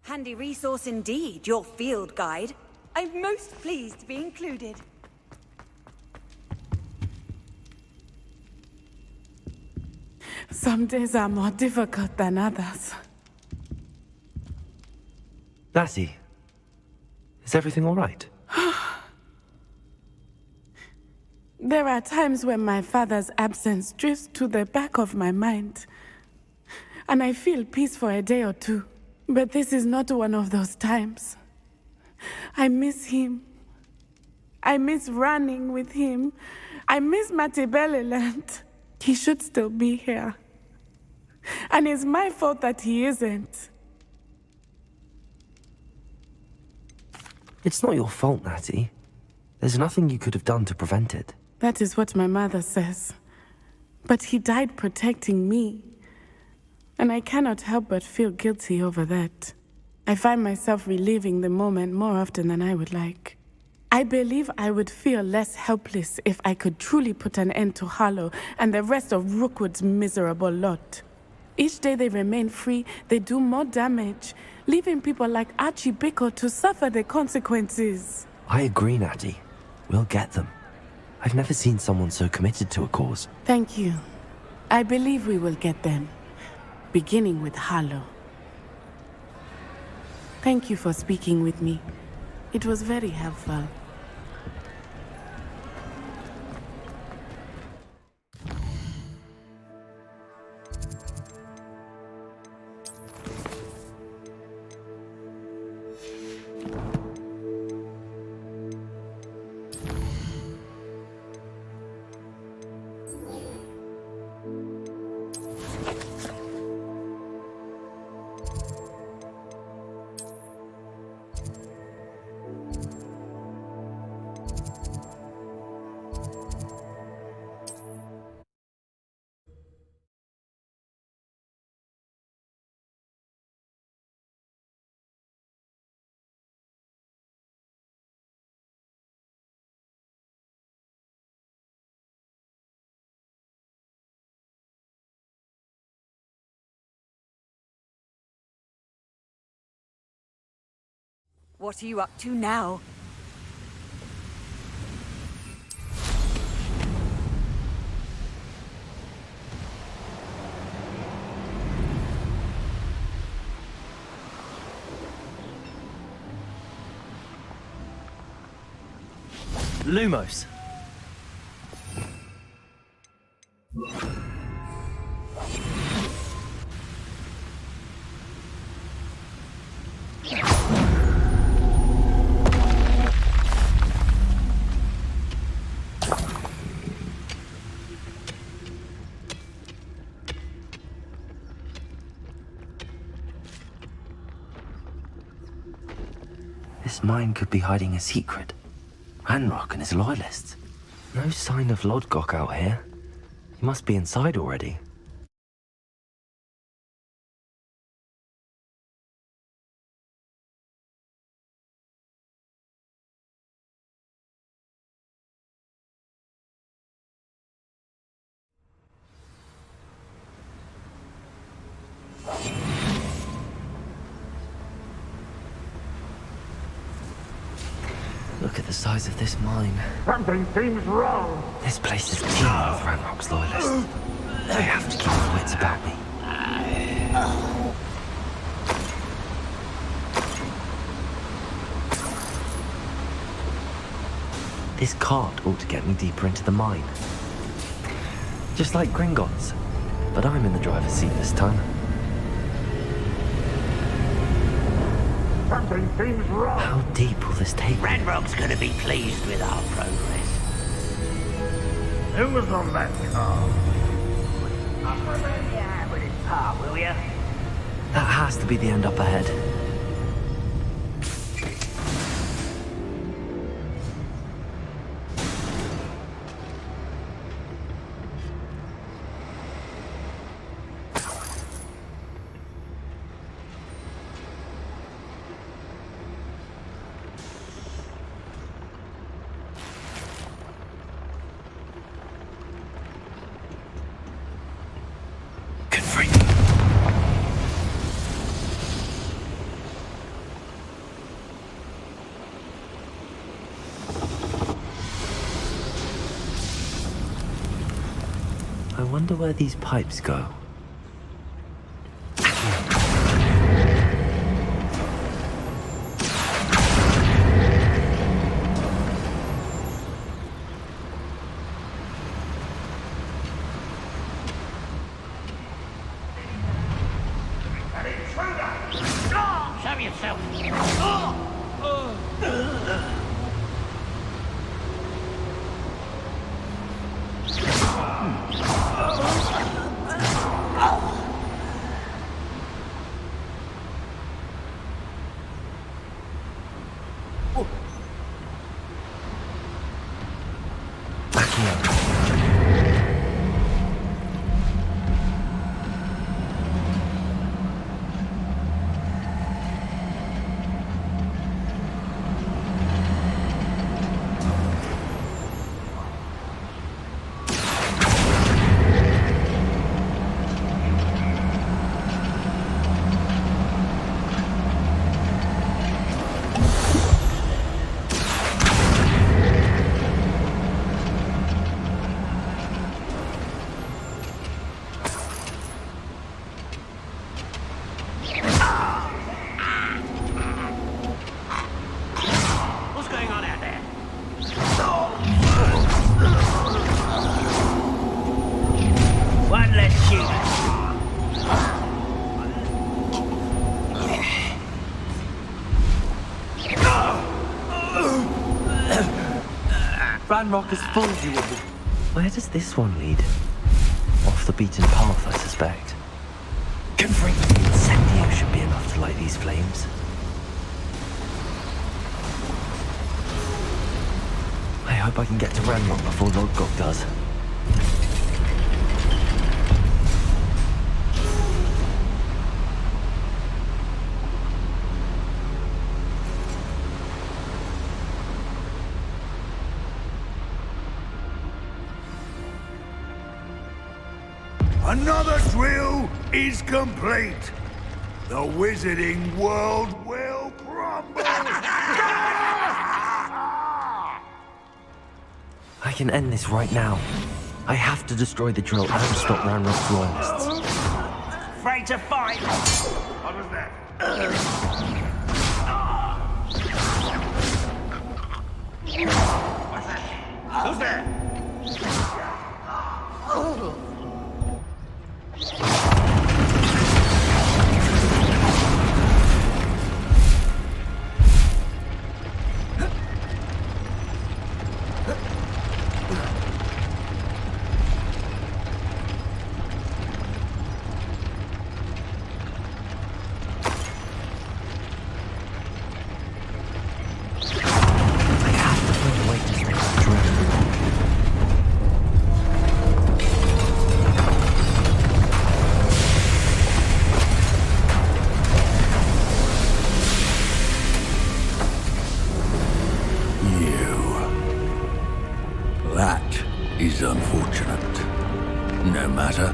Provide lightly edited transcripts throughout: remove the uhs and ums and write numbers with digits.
Handy resource indeed, your field guide. I'm most pleased to be included. Some days are more difficult than others. Lassie, is everything all right? There are times when my father's absence drifts to the back of my mind, and I feel peace for a day or two. But this is not one of those times. I miss him. I miss running with him. I miss Matibeleland. He should still be here. And it's my fault that he isn't. It's not your fault, Natty. There's nothing you could have done to prevent it. That is what my mother says. But he died protecting me. And I cannot help but feel guilty over that. I find myself reliving the moment more often than I would like. I believe I would feel less helpless if I could truly put an end to Harlow and the rest of Rookwood's miserable lot. Each day they remain free, they do more damage, leaving people like Archie Bickle to suffer the consequences. I agree, Natty. We'll get them. I've never seen someone so committed to a cause. Thank you. I believe we will get them. Beginning with Harlow. Thank you for speaking with me. It was very helpful. What are you up to now? Lumos! This mine could be hiding a secret. Ranrock and his loyalists. No sign of Lodgok out here. He must be inside already. Look at the size of this mine. Something seems wrong. This place is teeming with Ranrock's loyalists. I have to keep my wits about me. This cart ought to get me deeper into the mine. Just like Gringotts. But I'm in the driver's seat this time. Something seems wrong. How deep will this take me? Ranrock's gonna be pleased with our progress. Who was on that car? Yeah, with his pa, will ya? That has to be the end up ahead. wonder where these pipes go. Show yourself. What's going on out there? One less human. Ranrock has fooled you all. Where does this one lead? Off the beaten path, I suspect. Confront incendio should be enough to light these flames. I hope I can get to Ranrock before Lodgok does. Another drill is complete. The wizarding world will crumble. I can end this right now. I have to destroy the drill and stop Ranrock's loyalists. Afraid to fight? What was that? Who's there? That is unfortunate. No matter,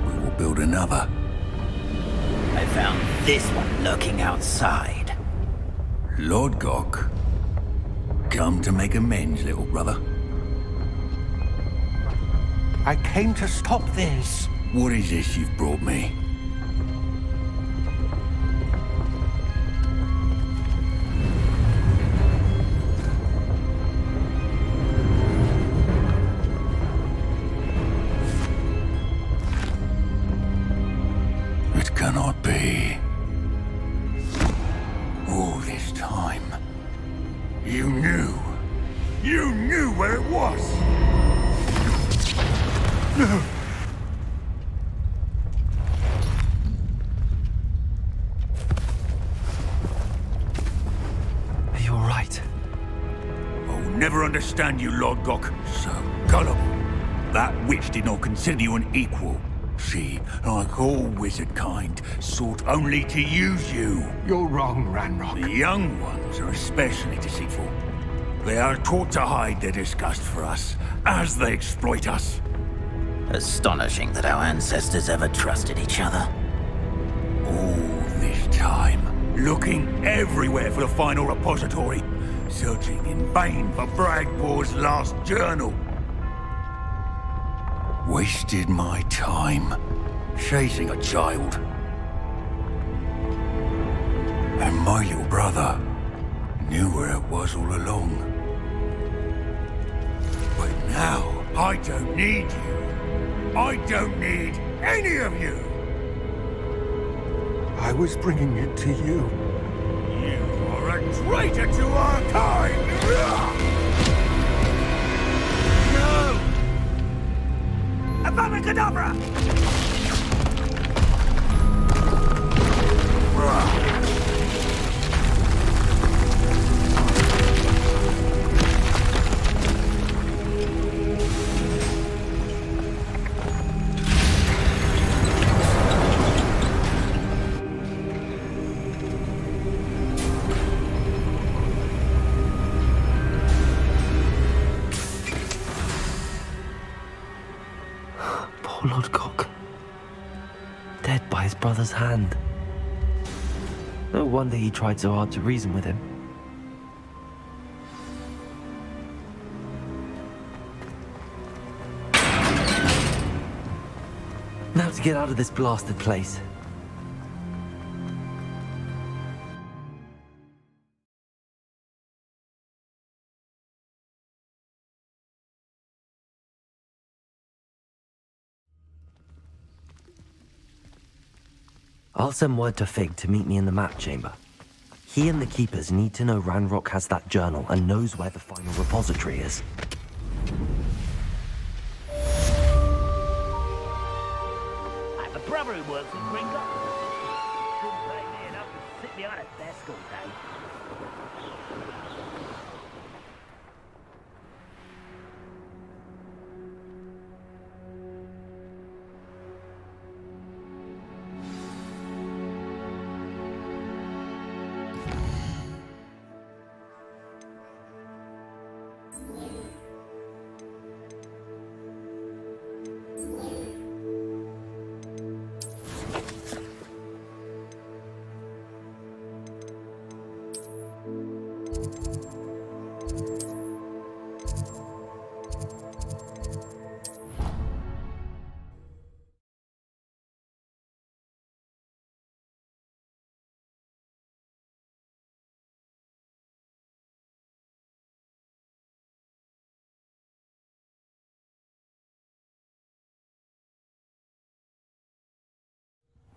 we will build another. I found this one lurking outside. Lord Gok, come to make amends, little brother. I came to stop this. What is this you've brought me? It cannot be. All this time, you knew where it was. Are you all right? I'll never understand you, Lord Gok. So gullible. That witch did not consider you an equal. She, like all wizard kind, sought only to use you. You're wrong, Ranrock. The young ones are especially deceitful. They are taught to hide their disgust for us, as they exploit us. Astonishing that our ancestors ever trusted each other. All this time, looking everywhere for the final repository, searching in vain for Bragbor's last journal. Wasted my time chasing a child. And my little brother knew where it was all along. But now, I don't need you. I don't need any of you. I was bringing it to you. You are a traitor to our kind! No! Avada Kedavra! Poor Lodgok. Dead by his brother's hand. No wonder he tried so hard to reason with him. Now to get out of this blasted place. I'll send word to Fig to meet me in the map chamber. He and the Keepers need to know Ranrock has that journal and knows where the final repository is. I have a brother who works in Gringo. Couldn't pay me enough to sit behind a desk all day.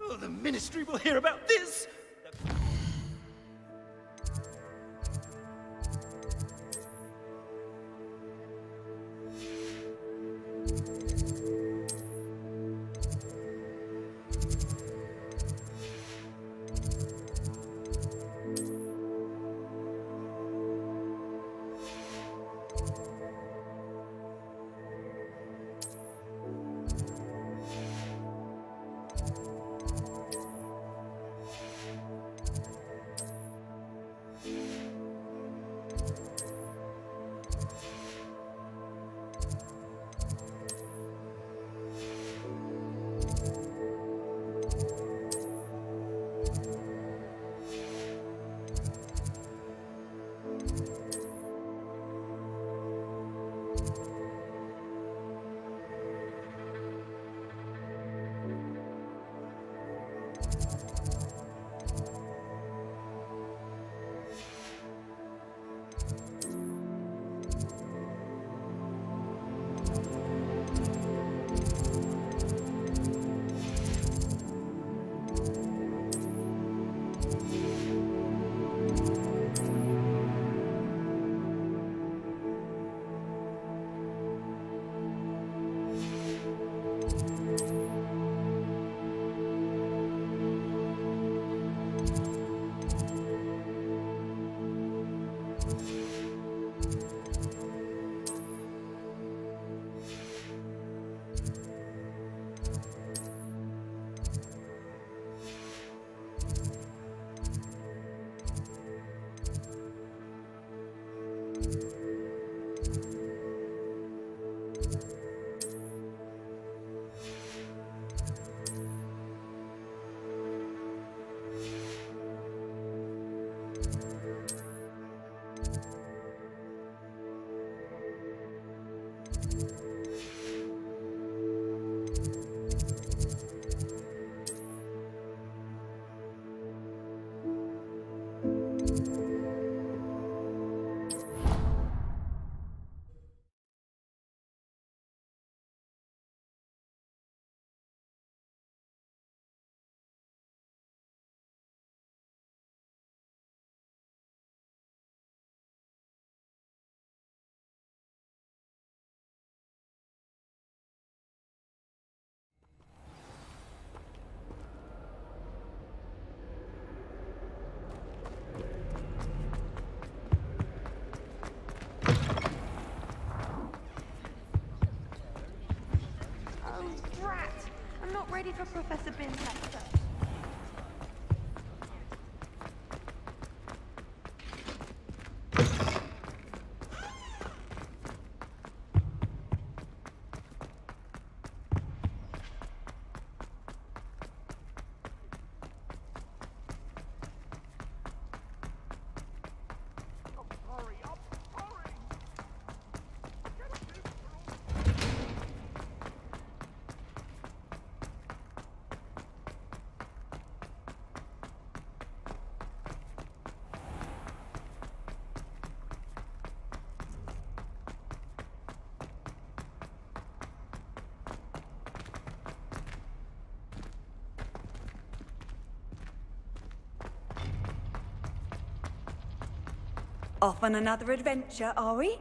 Oh, the Ministry will hear about this! Oh, drat! I'm not ready for Professor Bin's lecture. Off on another adventure, are we?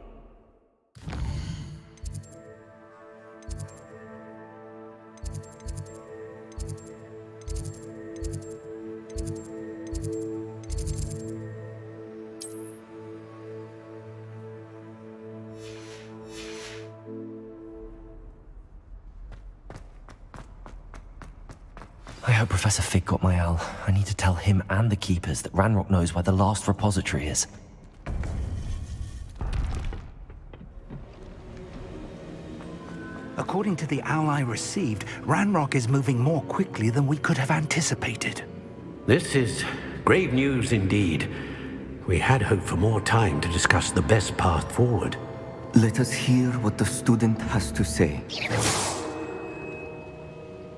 I hope Professor Fig got my owl. I need to tell him and the Keepers that Ranrock knows where the last repository is. According to the owl I received, Ranrock is moving more quickly than we could have anticipated. This is grave news indeed. We had hoped for more time to discuss the best path forward. Let us hear what the student has to say.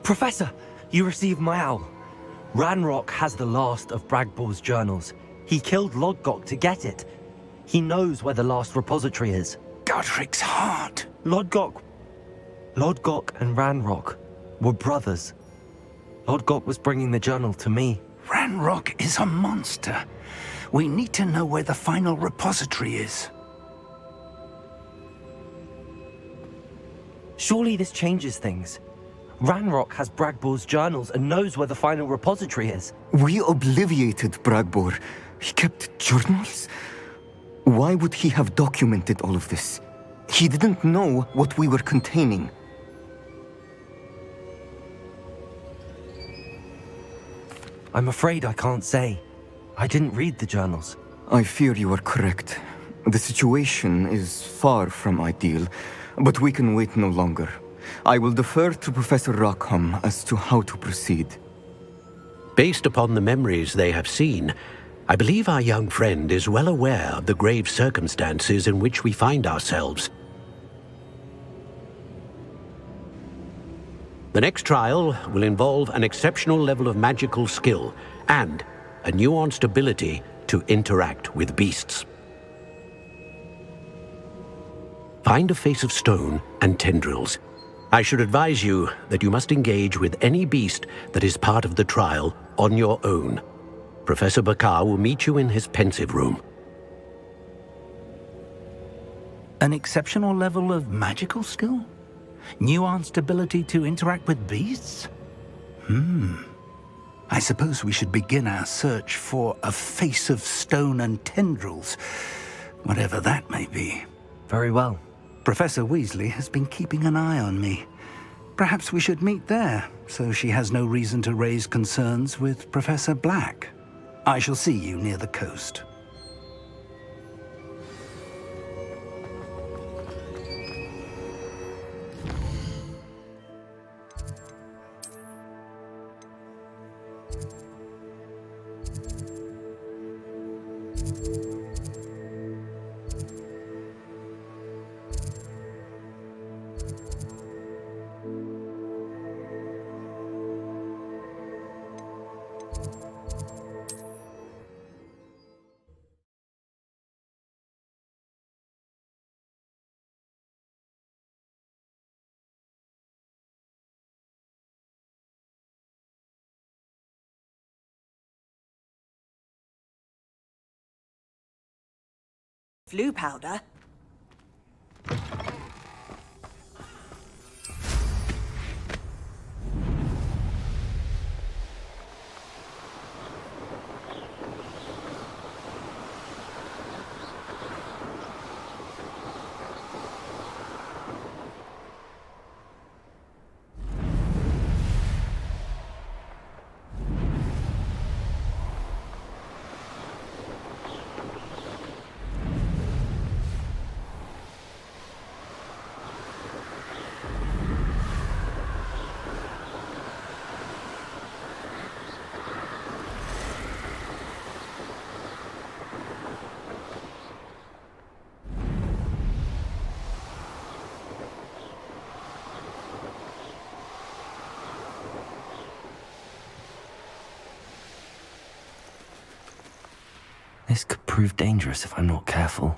Professor, you received my owl. Ranrock has the last of Bragbor's journals. He killed Lodgok to get it. He knows where the last repository is. Godric's heart. Lodgok and Ranrock were brothers. Lodgok was bringing the journal to me. Ranrock is a monster. We need to know where the final repository is. Surely this changes things. Ranrock has Bragbor's journals and knows where the final repository is. We obliviated Bragbor. He kept journals? Why would he have documented all of this? He didn't know what we were containing. I'm afraid I can't say. I didn't read the journals. I fear you are correct. The situation is far from ideal, but we can wait no longer. I will defer to Professor Rackham as to how to proceed. Based upon the memories they have seen, I believe our young friend is well aware of the grave circumstances in which we find ourselves. The next trial will involve an exceptional level of magical skill and a nuanced ability to interact with beasts. Find a face of stone and tendrils. I should advise you that you must engage with any beast that is part of the trial on your own. Professor Bakar will meet you in his pensive room. An exceptional level of magical skill? Nuanced ability to interact with beasts? I suppose we should begin our search for a face of stone and tendrils, whatever that may be. Very well. Professor Weasley has been keeping an eye on me. Perhaps we should meet there, so she has no reason to raise concerns with Professor Black. I shall see you near the coast. Flu powder? This could prove dangerous if I'm not careful.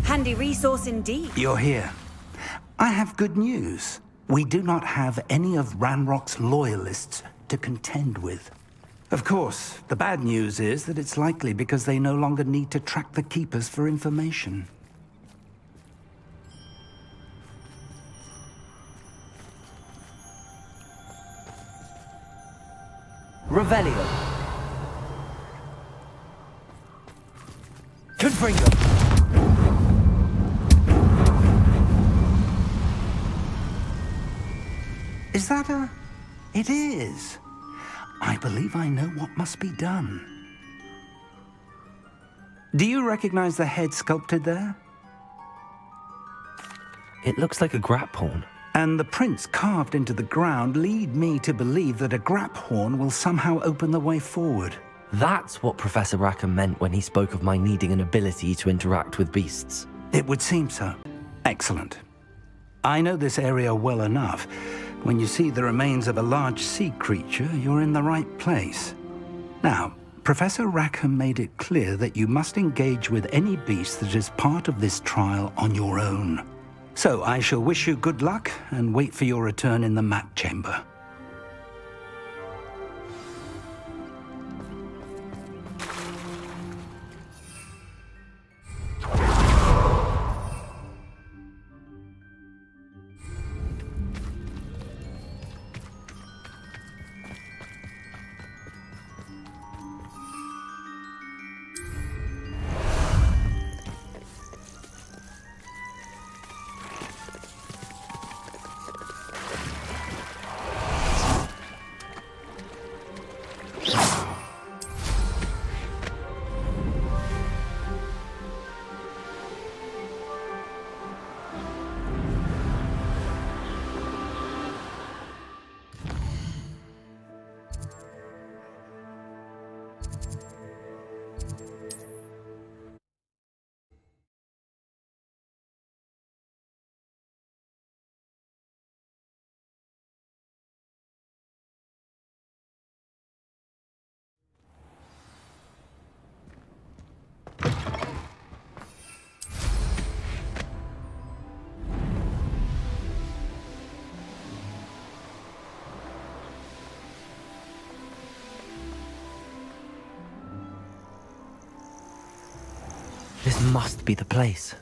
Handy resource indeed. You're here. I have good news. We do not have any of Ranrock's loyalists to contend with. Of course, the bad news is that it's likely because they no longer need to track the Keepers for information. Revelio. Confringo. Is that a... It is. I believe I know what must be done. Do you recognize the head sculpted there? It looks like a grap horn. And the prints carved into the ground lead me to believe that a grap horn will somehow open the way forward. That's what Professor Rackham meant when he spoke of my needing an ability to interact with beasts. It would seem so. Excellent. I know this area well enough. When you see the remains of a large sea creature, you're in the right place. Now, Professor Rackham made it clear that you must engage with any beast that is part of this trial on your own. So I shall wish you good luck and wait for your return in the map chamber. This must be the place.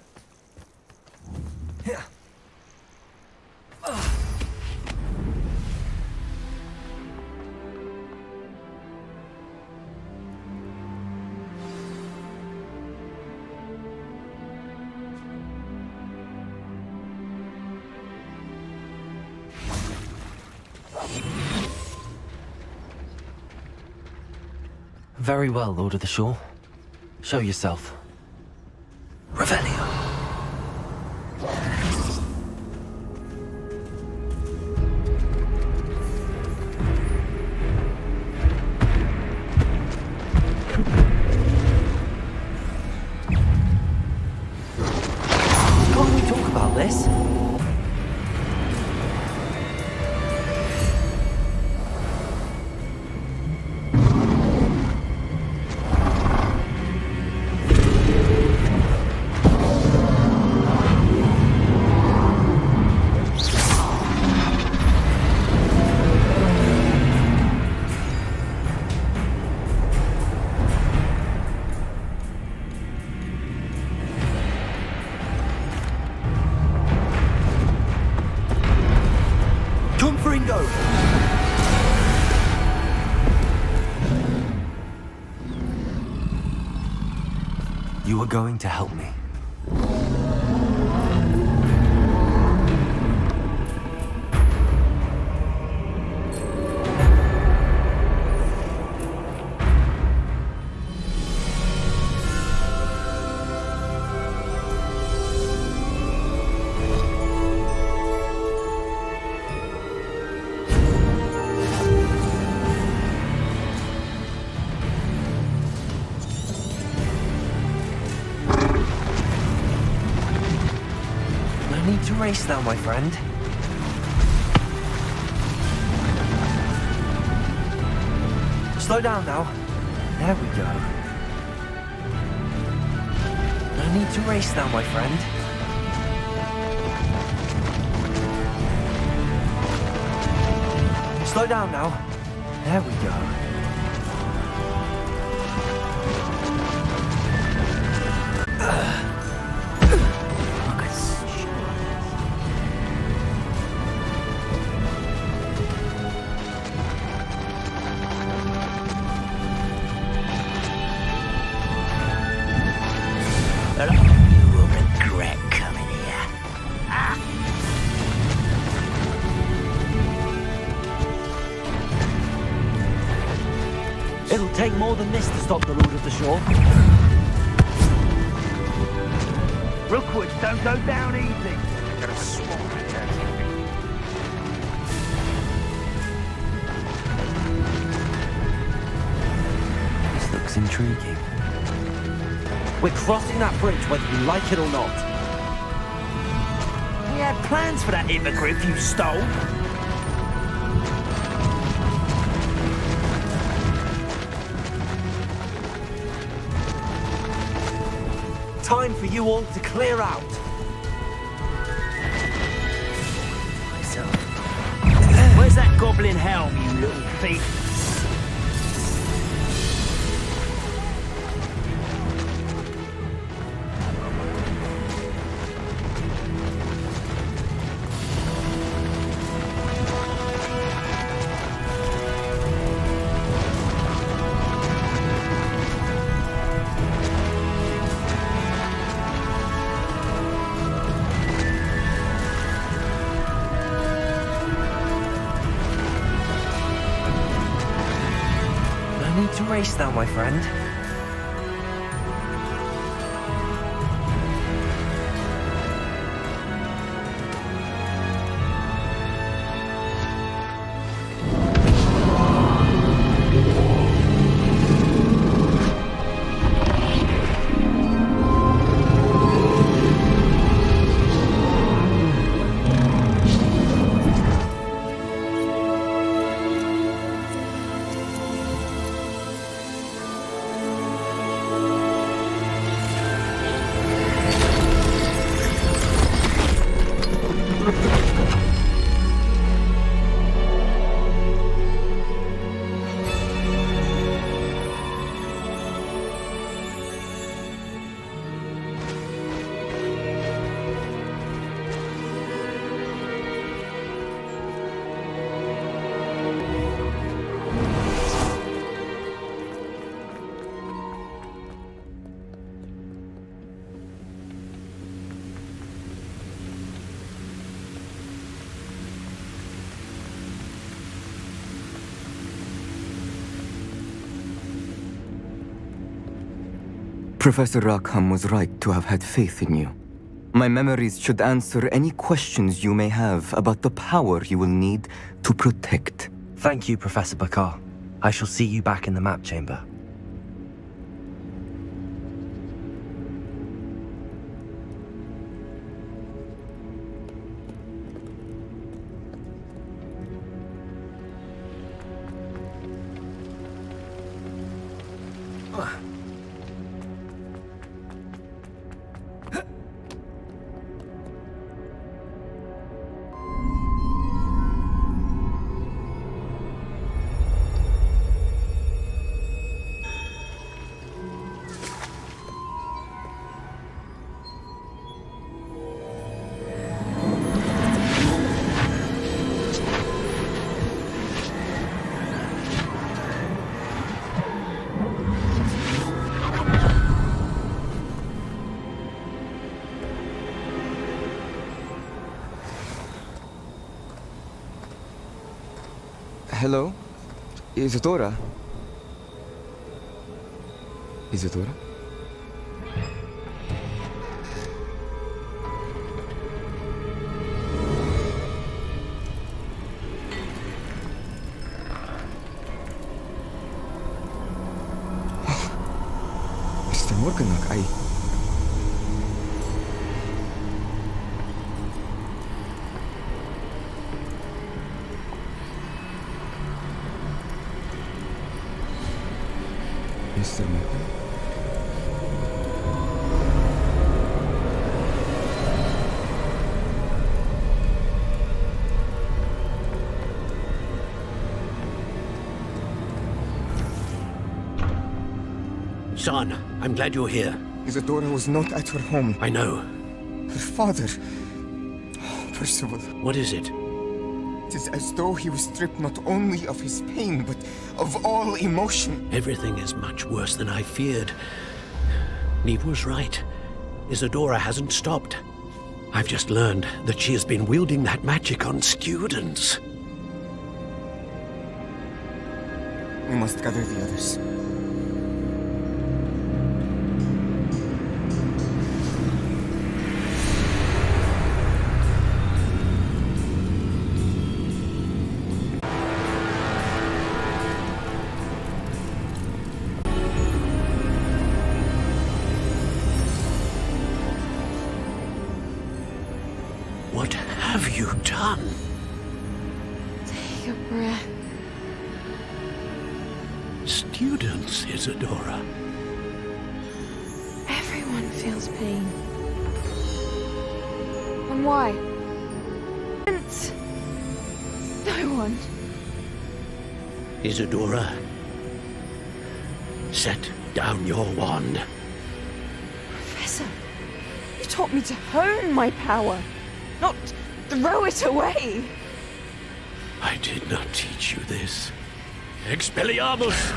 Very well, Lord of the Shore. Show yourself. Revelio. Can't we talk about this? Bingo! You are going to help me. No need to race now, my friend. Slow down now. There we go. No need to race now, my friend. Slow down now. There we go. You will regret coming here. It'll take more than this to stop the Lord of the Shore. Rookwood, don't go down easy. This looks intriguing. We're crossing that bridge whether you like it or not. We had plans for that hippogriff you stole. Time for you all to clear out. Where's that goblin helm, you little thief? No need to race now, my friend. Professor Rackham was right to have had faith in you. My memories should answer any questions you may have about the power you will need to protect. Thank you, Professor Bakar. I shall see you back in the map chamber. Hello? Isadora? Isadora? Mr. Morganach, Mr. Morgan? Son, I'm glad you're here. Isadora was not at her home. I know. Her father... Percival. What is it? It is as though he was stripped not only of his pain, but of all emotion. Everything is much worse than I feared. Neve was right. Isadora hasn't stopped. I've just learned that she has been wielding that magic on students. We must gather the others. What have you done? Take a breath. Students, Isadora. Everyone feels pain. And why? No one. Isadora, set down your wand. Professor, you taught me to hone my power, not throw it away. I did not teach you this. Expelliarmus!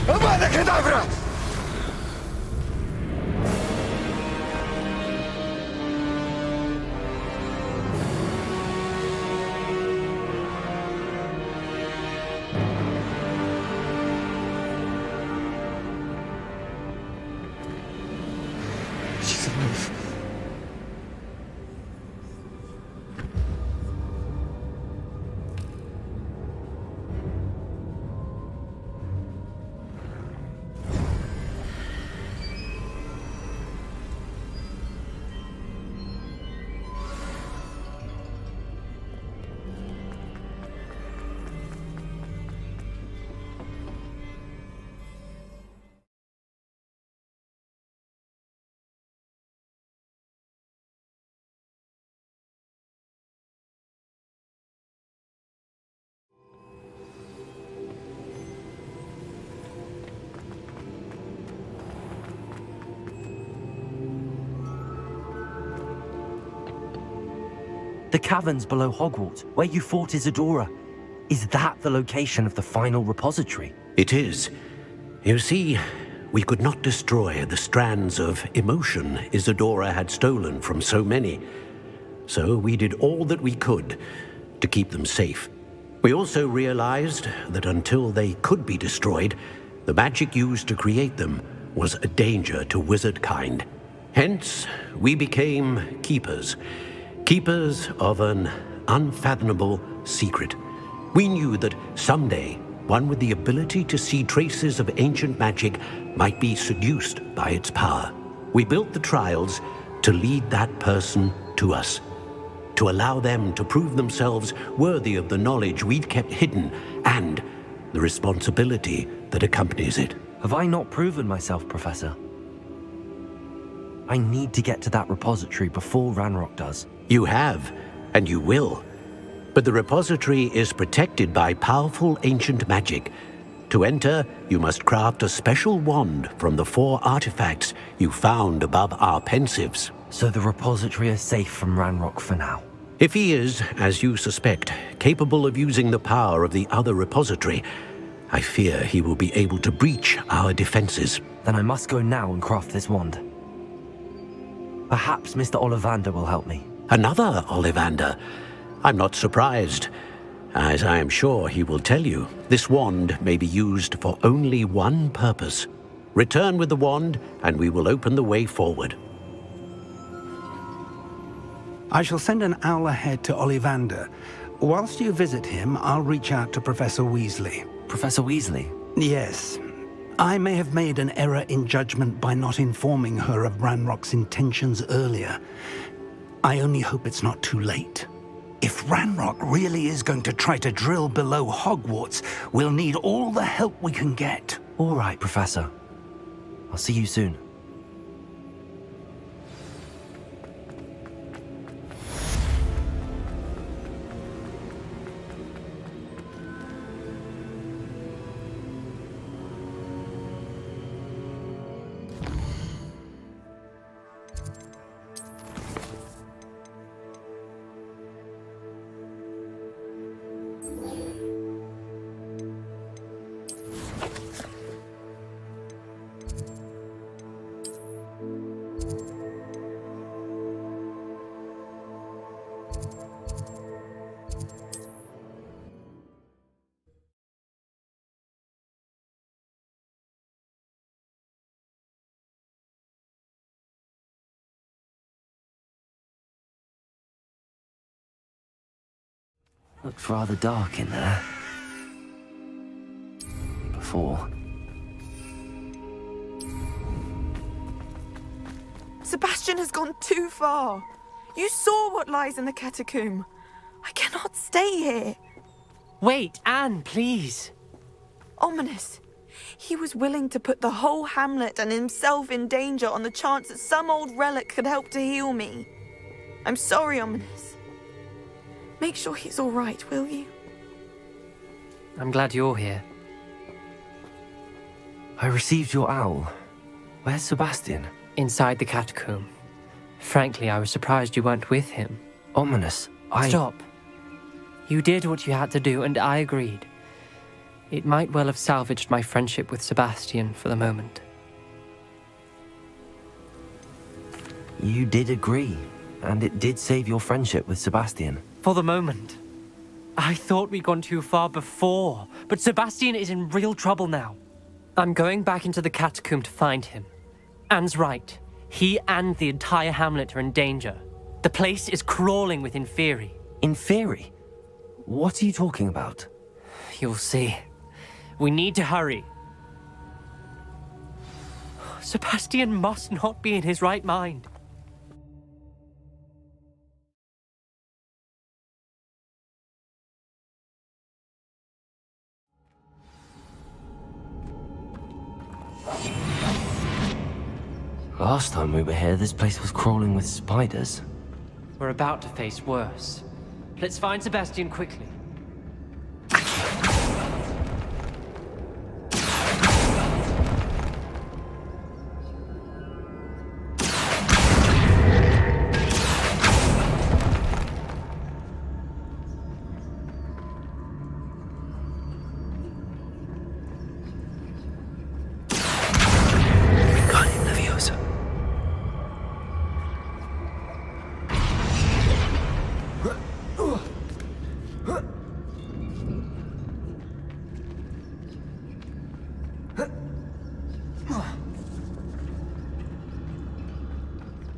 Avada Kedavra! She's alive. The caverns below Hogwarts, where you fought Isadora. Is that the location of the final repository? It is. You see, we could not destroy the strands of emotion Isadora had stolen from so many. So we did all that we could to keep them safe. We also realized that until they could be destroyed, the magic used to create them was a danger to wizard kind. Hence, we became keepers. Keepers of an unfathomable secret. We knew that someday, one with the ability to see traces of ancient magic might be seduced by its power. We built the trials to lead that person to us, to allow them to prove themselves worthy of the knowledge we'd kept hidden and the responsibility that accompanies it. Have I not proven myself, Professor? I need to get to that repository before Ranrock does. You have, and you will. But the repository is protected by powerful ancient magic. To enter, you must craft a special wand from the 4 artifacts you found above our pensives. So the repository is safe from Ranrock for now. If he is, as you suspect, capable of using the power of the other repository, I fear he will be able to breach our defenses. Then I must go now and craft this wand. Perhaps Mr. Ollivander will help me. Another Ollivander? I'm not surprised. As I am sure he will tell you, this wand may be used for only one purpose. Return with the wand, and we will open the way forward. I shall send an owl ahead to Ollivander. Whilst you visit him, I'll reach out to Professor Weasley. Professor Weasley? Yes. I may have made an error in judgment by not informing her of Ranrock's intentions earlier. I only hope it's not too late. If Ranrock really is going to try to drill below Hogwarts, we'll need all the help we can get. All right, Professor. I'll see you soon. Looked rather dark in there. Before. Sebastian has gone too far. You saw what lies in the catacomb. I cannot stay here. Wait, Anne, please. Ominous. He was willing to put the whole hamlet and himself in danger on the chance that some old relic could help to heal me. I'm sorry, Ominous. Make sure he's all right, will you? I'm glad you're here. I received your owl. Where's Sebastian? Inside the catacomb. Frankly, I was surprised you weren't with him. Ominous, Stop. You did what you had to do, and I agreed. It might well have salvaged my friendship with Sebastian for the moment. You did agree, and it did save your friendship with Sebastian. For the moment. I thought we'd gone too far before, but Sebastian is in real trouble now. I'm going back into the catacomb to find him. Anne's right. He and the entire hamlet are in danger. The place is crawling with Inferi. Inferi? What are you talking about? You'll see. We need to hurry. Sebastian must not be in his right mind. Last time we were here, this place was crawling with spiders. We're about to face worse. Let's find Sebastian quickly.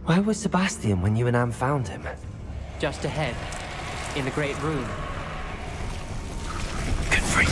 Where was Sebastian when you and Anne found him? Just ahead, in the Great Room. Good freak.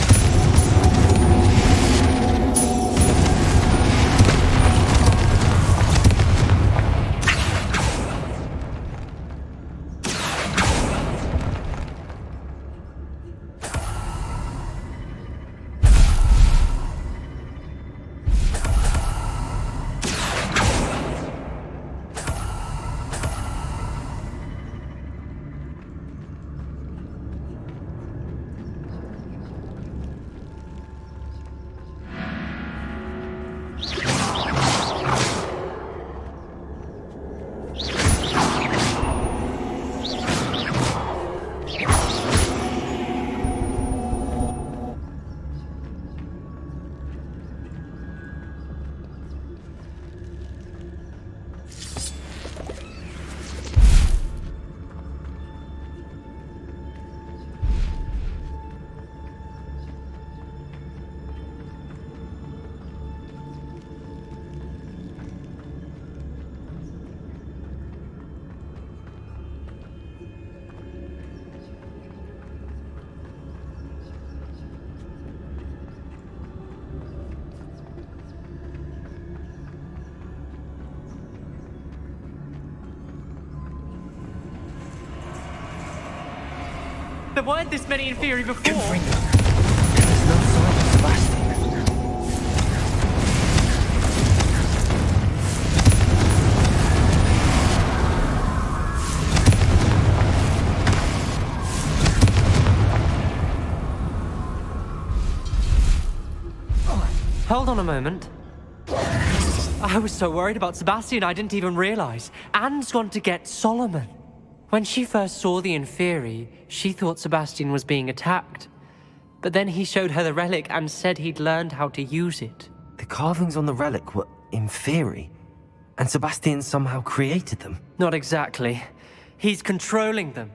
There weren't this many in theory before. There's no sign of Sebastian. Hold on a moment. I was so worried about Sebastian I didn't even realize. Anne's gone to get Solomon. When she first saw the Inferi, she thought Sebastian was being attacked. But then he showed her the relic and said he'd learned how to use it. The carvings on the relic were Inferi, and Sebastian somehow created them. Not exactly. He's controlling them.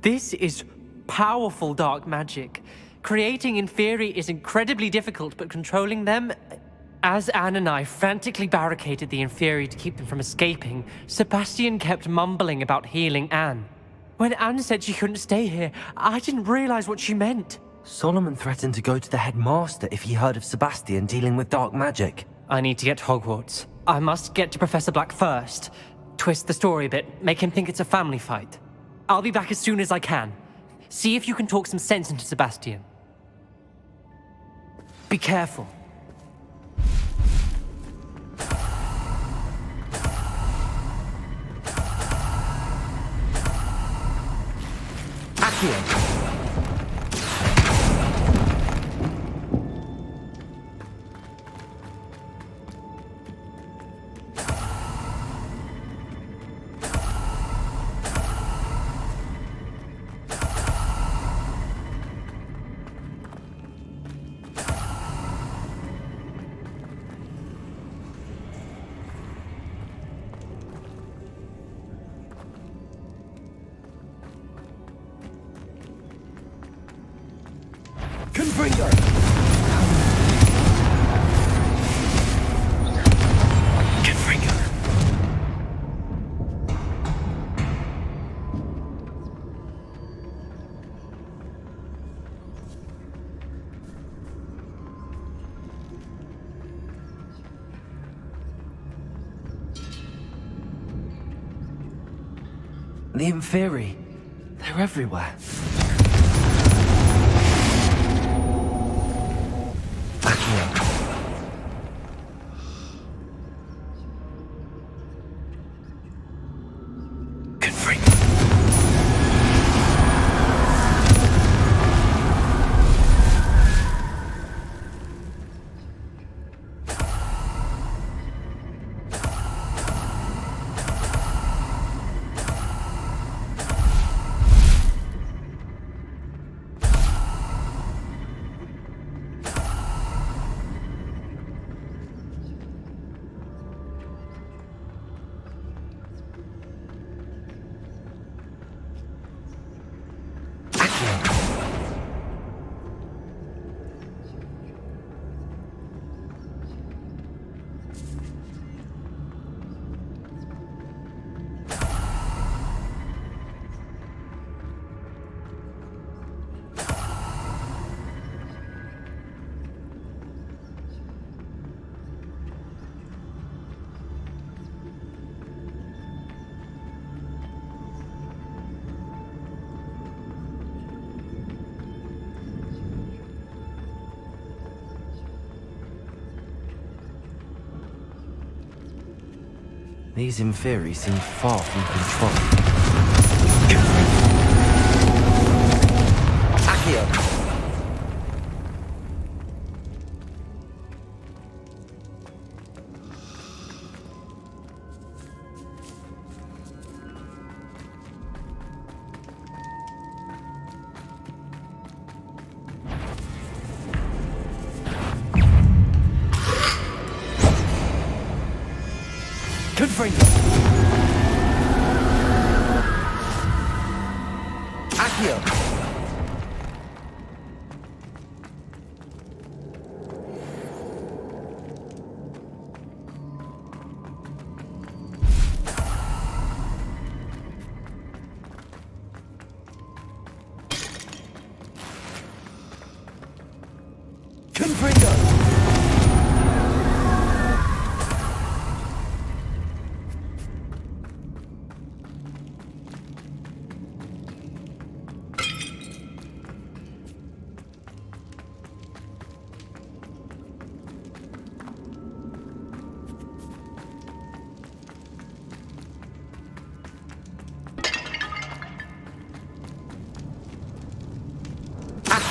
This is powerful dark magic. Creating Inferi is incredibly difficult, but controlling them... As Anne and I frantically barricaded the Inferi to keep them from escaping, Sebastian kept mumbling about healing Anne. When Anne said she couldn't stay here, I didn't realize what she meant. Solomon threatened to go to the headmaster if he heard of Sebastian dealing with dark magic. I need to get to Hogwarts. I must get to Professor Black first. Twist the story a bit, make him think it's a family fight. I'll be back as soon as I can. See if you can talk some sense into Sebastian. Be careful. Accio! Confringo! Confringo! The Inferi, they're everywhere. These Inferi seem far from control. Accio! Confringo! Accio! Confringo!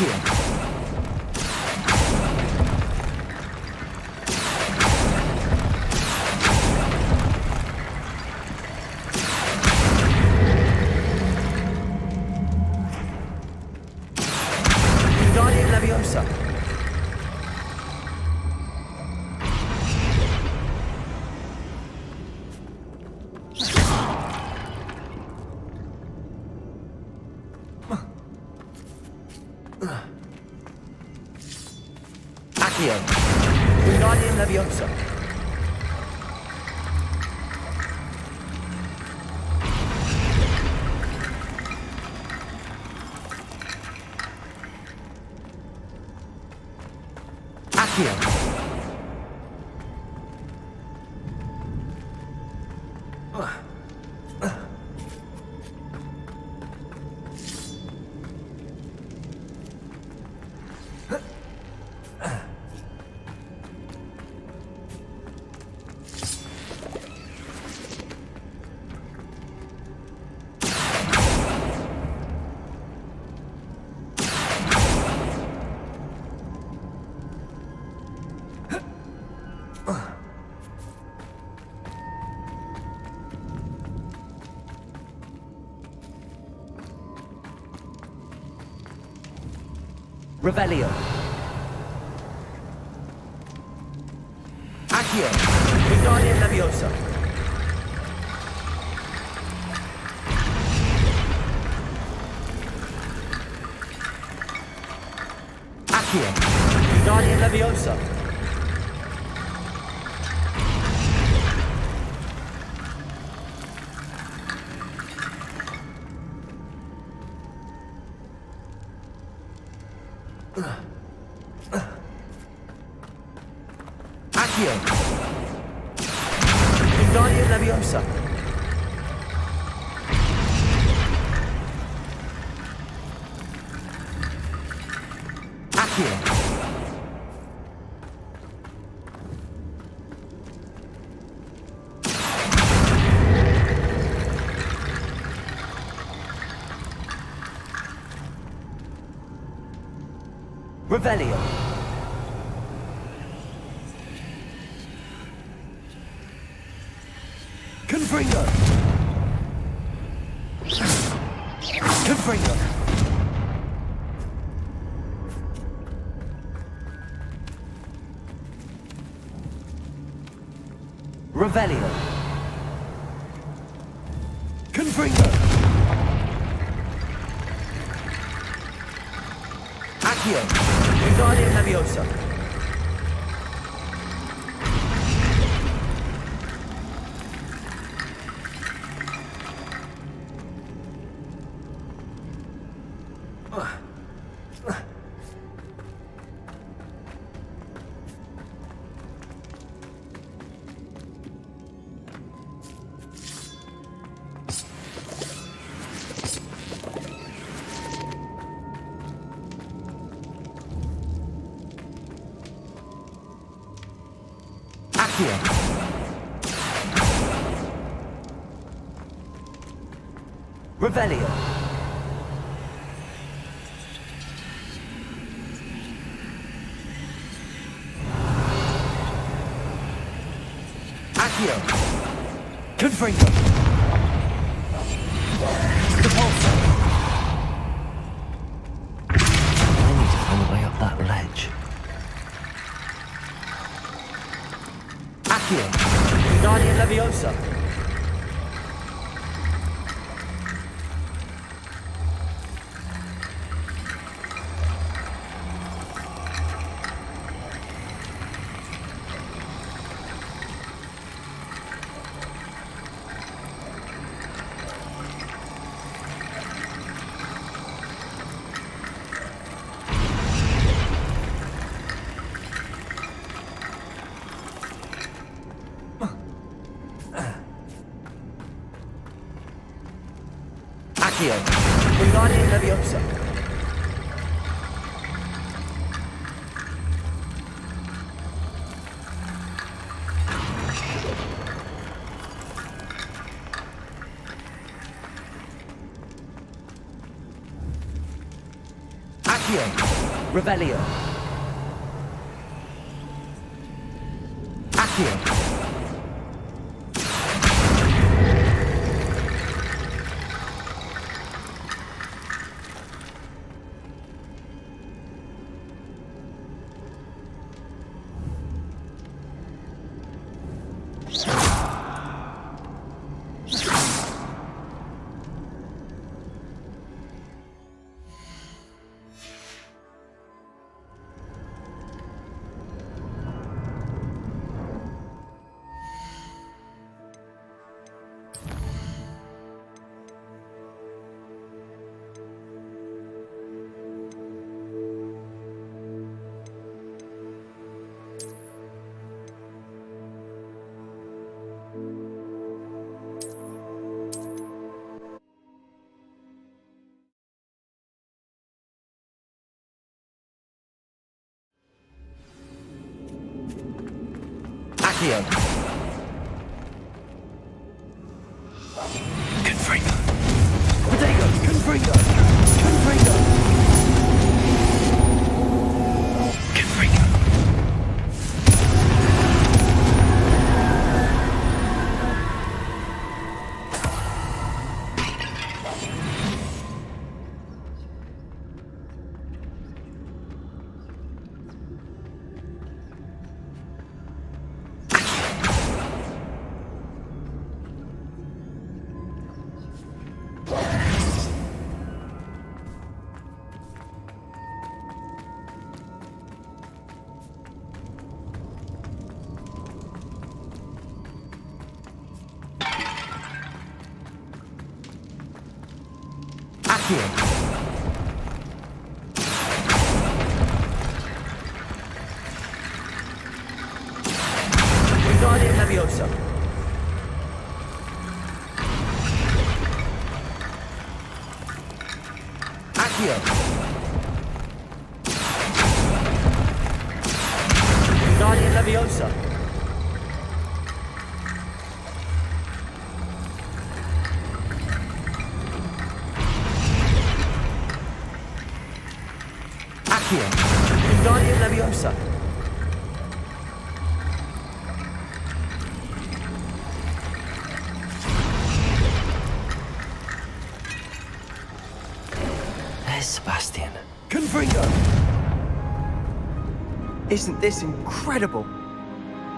Accio. Wingardium Leviosa. Accio. Wingardium Leviosa. Accio. Revelio. Accio. Wingardium Leviosa. Accio. Wingardium Leviosa. Accio. Wingardium Leviosa. Accio. Revelio. Confringo. Confringo. Revelio. Confringo. Accio. Wingardium Leviosa. Accio. Revelio. Accio. Confringo. Repulsor. I need to find a way up that ledge. Accio. Wingardium Leviosa. Accio. Wingardium Leviosa. Accio! Revelio! Accio! Accio! Confringo. Protego! Confringo! Confringo! Confringo. Accio! Wingardium Leviosa! Accio! Wingardium Leviosa! Accio! Wingardium Leviosa! There's Sebastian. Confringo! Isn't this incredible?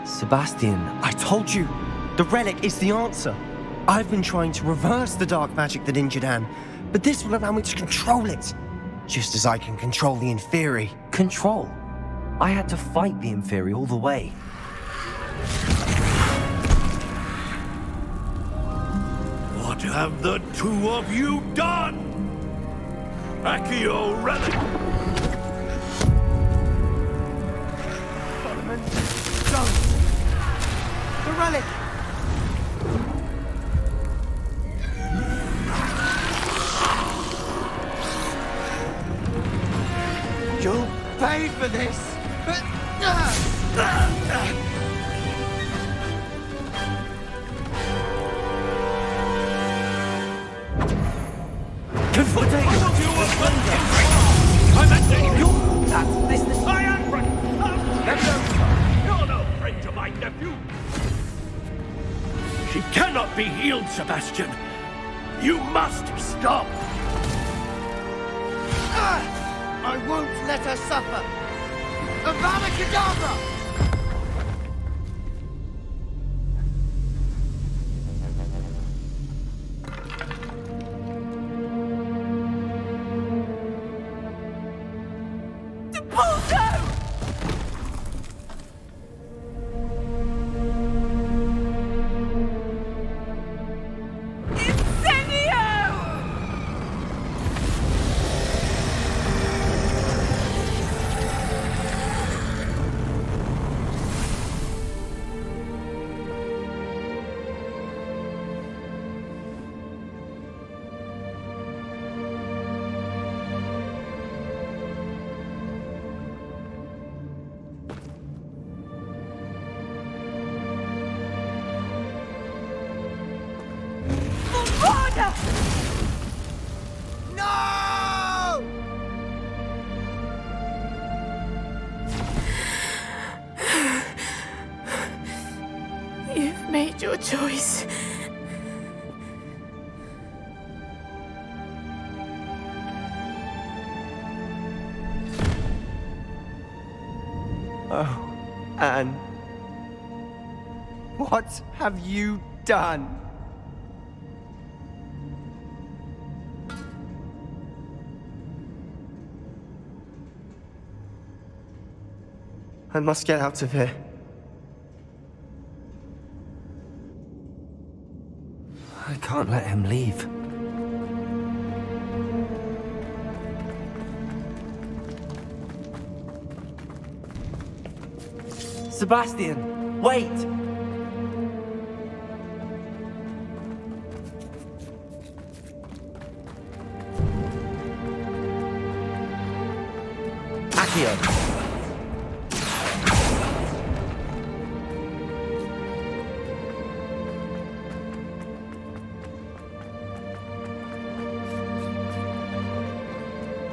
Sebastian, I told you! The relic is the answer! I've been trying to reverse the dark magic that injured Anne, but this will allow me to control it! Just as I can control the Inferi. control. I had to fight the Inferi all the way. What have the two of you done? Accio Relic! Solomon, don't! The relic! You'll pay for this! I'm at you! That's business. I am right! You're no friend to my nephew! She cannot be healed, Sebastian! You must stop! I won't let her suffer! Avada Kedavra! no choice. Oh, Anne. What have you done? I must get out of here. I can't let him leave. Sebastian, wait! Accio!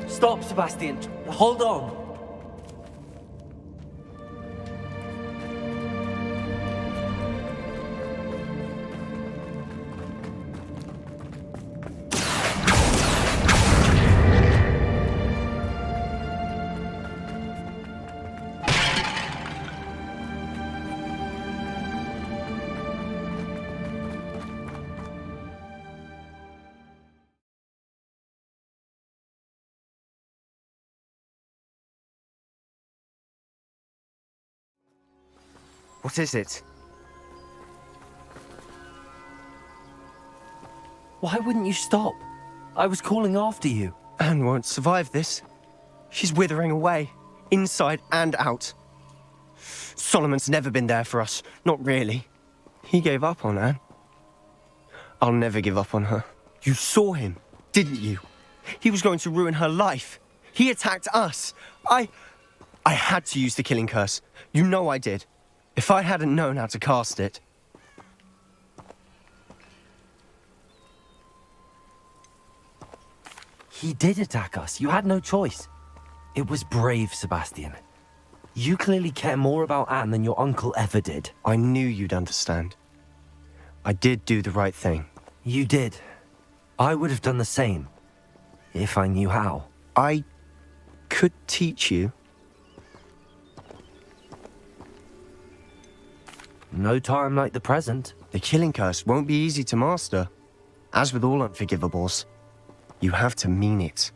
Stop, Sebastian. Hold on. What is it? Why wouldn't you stop? I was calling after you. Anne won't survive this. She's withering away, inside and out. Solomon's never been there for us, not really. He gave up on Anne. I'll never give up on her. You saw him, didn't you? He was going to ruin her life. He attacked us. I had to use the killing curse. You know I did. If I hadn't known how to cast it... He did attack us. You had no choice. It was brave, Sebastian. You clearly care more about Anne than your uncle ever did. I knew you'd understand. I did do the right thing. You did. I would have done the same, if I knew how. I could teach you. No time like the present. The killing curse won't be easy to master. As with all unforgivables, you have to mean it.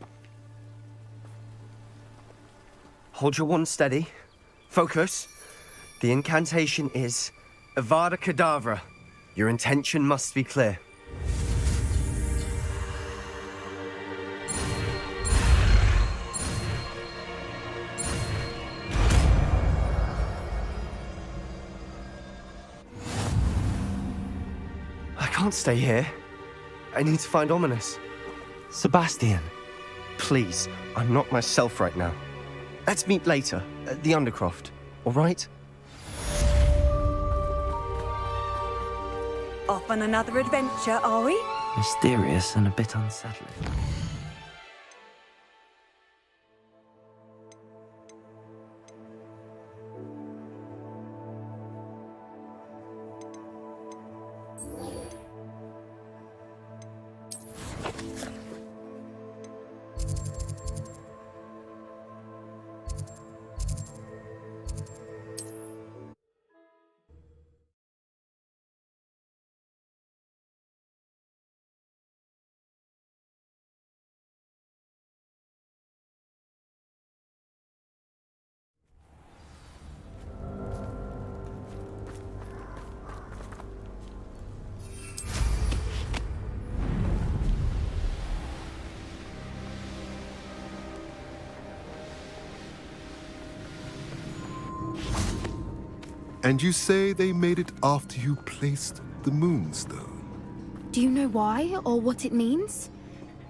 Hold your wand steady. Focus. The incantation is Avada Kedavra. Your intention must be clear. I can't stay here. I need to find Ominous. Sebastian. Please, I'm not myself right now. Let's meet later, at the Undercroft, all right? Off on another adventure, are we? Mysterious and a bit unsettling. And you say they made it after you placed the Moonstone? Do you know why, or what it means?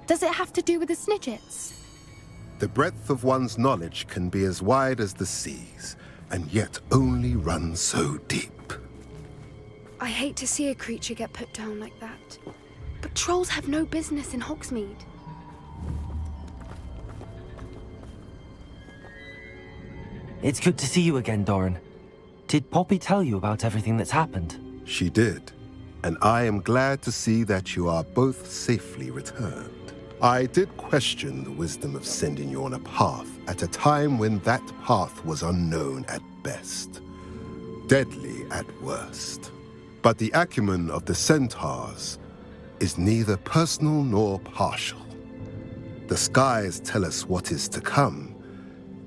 Does it have to do with the Snidgets? The breadth of one's knowledge can be as wide as the seas, and yet only run so deep. I hate to see a creature get put down like that. But trolls have no business in Hogsmeade. It's good to see you again, Doran. Did Poppy tell you about everything that's happened? She did. and I am glad to see that you are both safely returned. I did question the wisdom of sending you on a path at a time when that path was unknown at best, deadly at worst. But the acumen of the centaurs is neither personal nor partial. The skies tell us what is to come,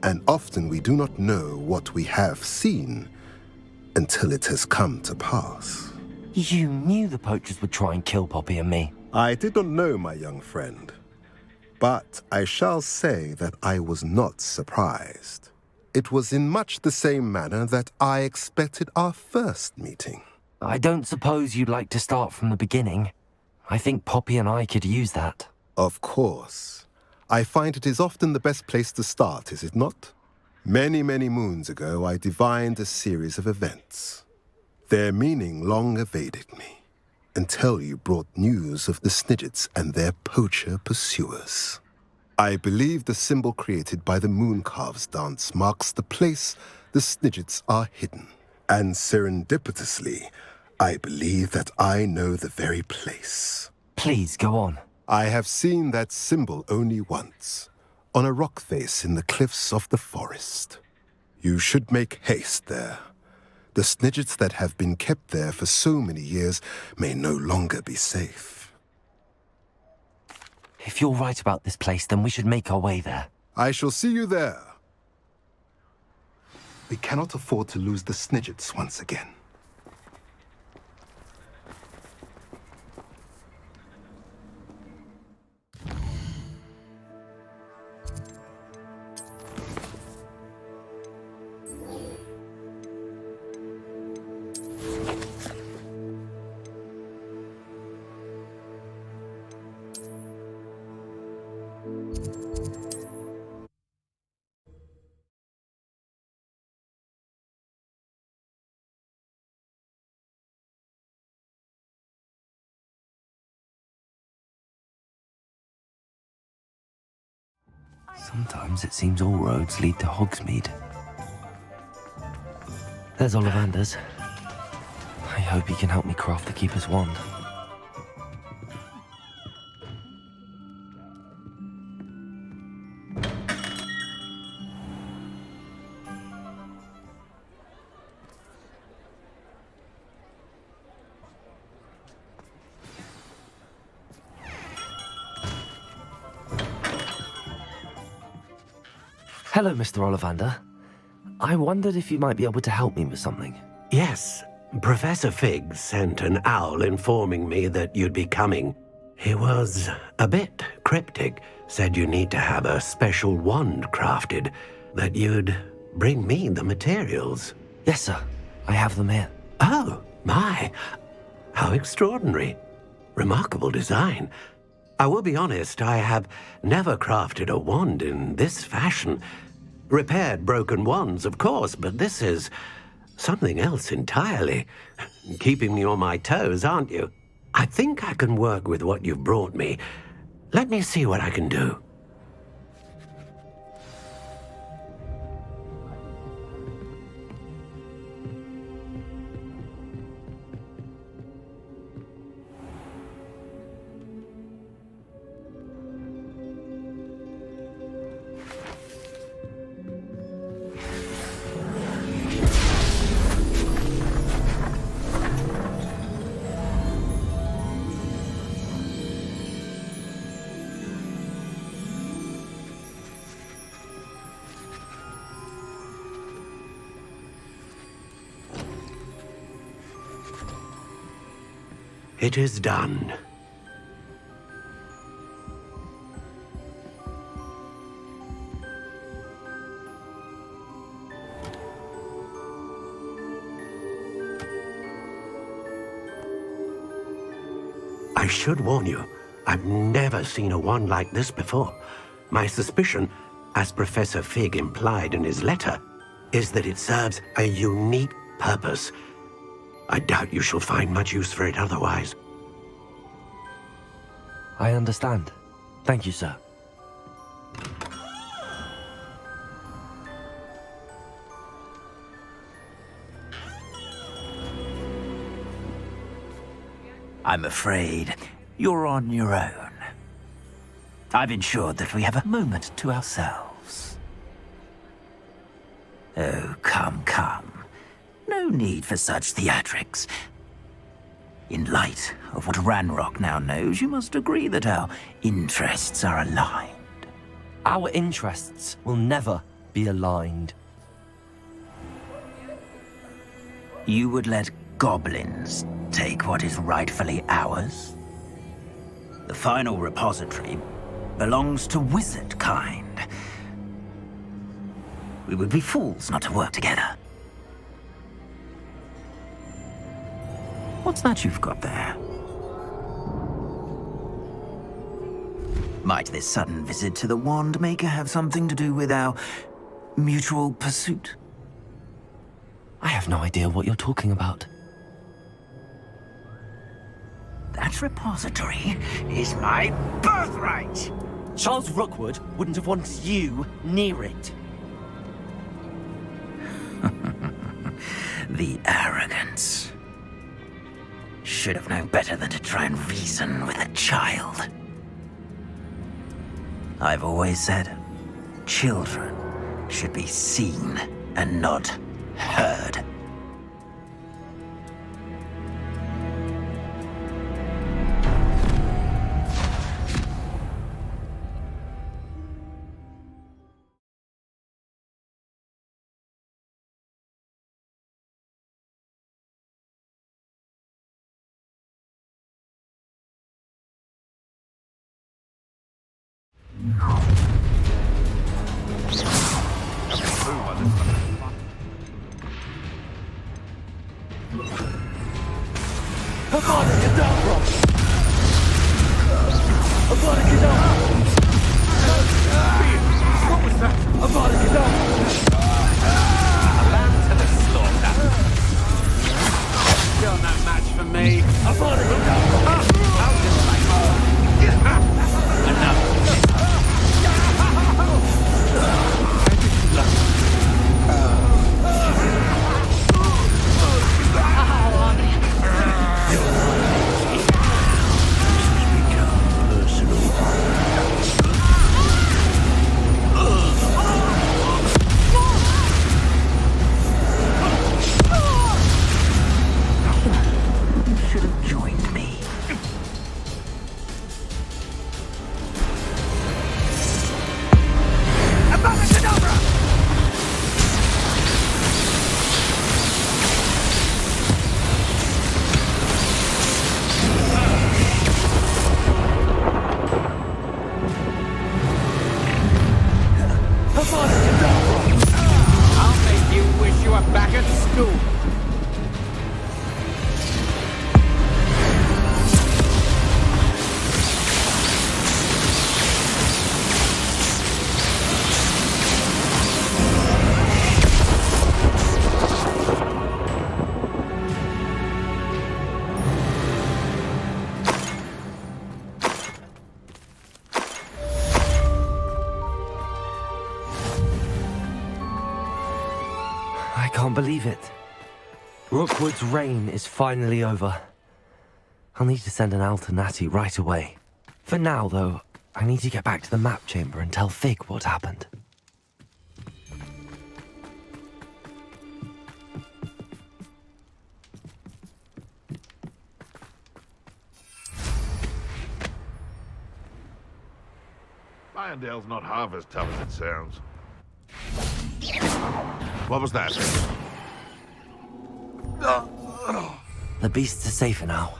and often we do not know what we have seen until it has come to pass. You knew the poachers would try and kill Poppy and me. I did not know, my young friend, but I shall say that I was not surprised. It was in much the same manner that I expected our first meeting. I don't suppose you'd like to start from the beginning. I think Poppy and I could use that. Of course. I find it is often the best place to start, is it not? Many, many moons ago, I divined a series of events. Their meaning long evaded me, until you brought news of the Snidgets and their poacher pursuers. I believe the symbol created by the Mooncalves dance marks the place the Snidgets are hidden. And serendipitously, I believe that I know the very place. Please, go on. I have seen that symbol only once, on a rock face in the cliffs of the forest. You should make haste there. The Snidgets that have been kept there for so many years may no longer be safe. If you're right about this place, then we should make our way there. I shall see you there. We cannot afford to lose the Snidgets once again. Sometimes it seems all roads lead to Hogsmeade. There's Ollivander's. I hope he can help me craft the Keeper's wand. Hello, Mr. Ollivander. I wondered if you might be able to help me with something. Yes, Professor Fig sent an owl informing me that you'd be coming. He was a bit cryptic, said you need to have a special wand crafted, that you'd bring me the materials. Yes, sir. I have them here. Oh, my. How extraordinary. Remarkable design. I will be honest, I have never crafted a wand in this fashion. Repaired broken wands, of course, but this is something else entirely. Keeping me on my toes, aren't you? I think I can work with what you've brought me. Let me see what I can do. It is done. I should warn you, I've never seen a wand like this before. My suspicion, as Professor Fig implied in his letter, is that it serves a unique purpose. I doubt you shall find much use for it otherwise. I understand. Thank you, sir. I'm afraid you're on your own. I've ensured that we have a moment to ourselves. Oh, come, come. No need for such theatrics. In light of what Ranrock now knows, you must agree that our interests are aligned. Our interests will never be aligned. You would let goblins take what is rightfully ours? The final repository belongs to wizard kind. We would be fools not to work together. What's that you've got there? Might this sudden visit to the Wand Maker have something to do with our mutual pursuit? I have no idea what you're talking about. That repository is my birthright! Charles Rookwood wouldn't have wanted you near it. The arrogance. Should have known better than to try and reason with a child. I've always said, children should be seen and not heard. I can't believe it. Rookwood's reign is finally over. I'll need to send an owl to Natty right away. For now, though, I need to get back to the map chamber and tell Fig what happened. Irondale's not half as tough as it sounds. What was that? The beasts are safer now.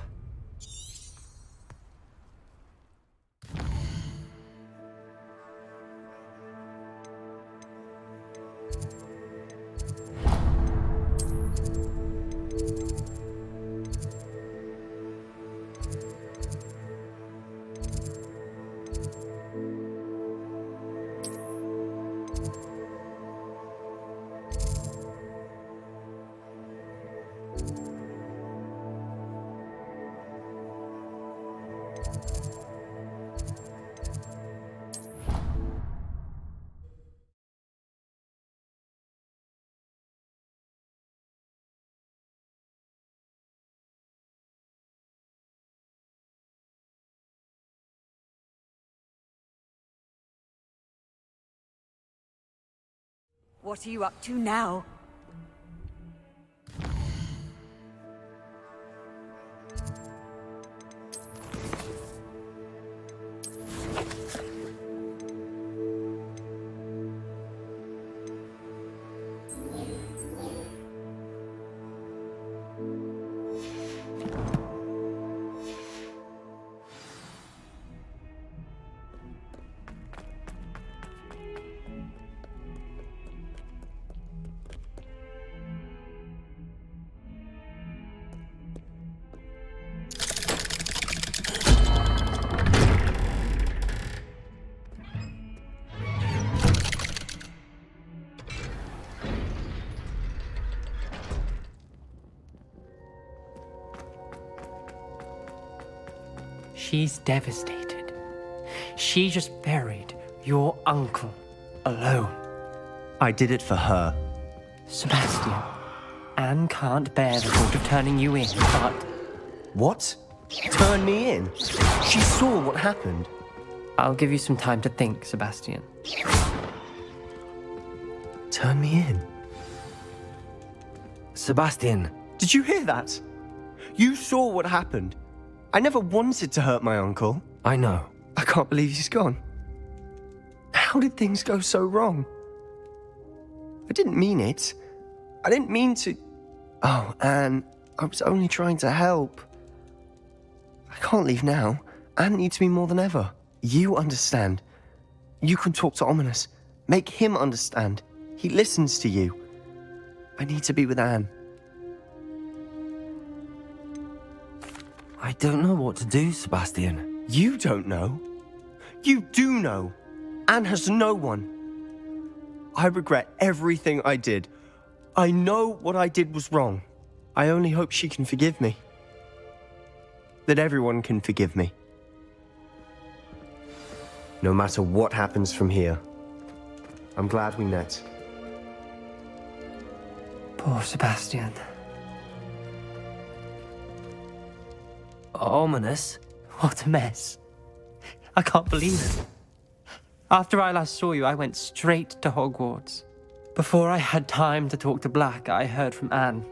What are you up to now? She's devastated. She just buried your uncle alone. I did it for her. Sebastian, Anne can't bear the thought of turning you in, but... What? Turn me in? She saw what happened. I'll give you some time to think, Sebastian. Turn me in? Sebastian. Did you hear that? You saw what happened. I never wanted to hurt my uncle. I know. I can't believe he's gone. How did things go so wrong? I didn't mean it. I didn't mean to... Oh, Anne, I was only trying to help. I can't leave now. Anne needs me more than ever. You understand. You can talk to Ominous. Make him understand. He listens to you. I need to be with Anne. I don't know what to do, Sebastian. You don't know. You do know. Anne has no one. I regret everything I did. I know what I did was wrong. I only hope she can forgive me. That everyone can forgive me. No matter what happens from here, I'm glad we met. Poor Sebastian. Ominous? What a mess. I can't believe it. After I last saw you, I went straight to Hogwarts. Before I had time to talk to Black, I heard from Anne.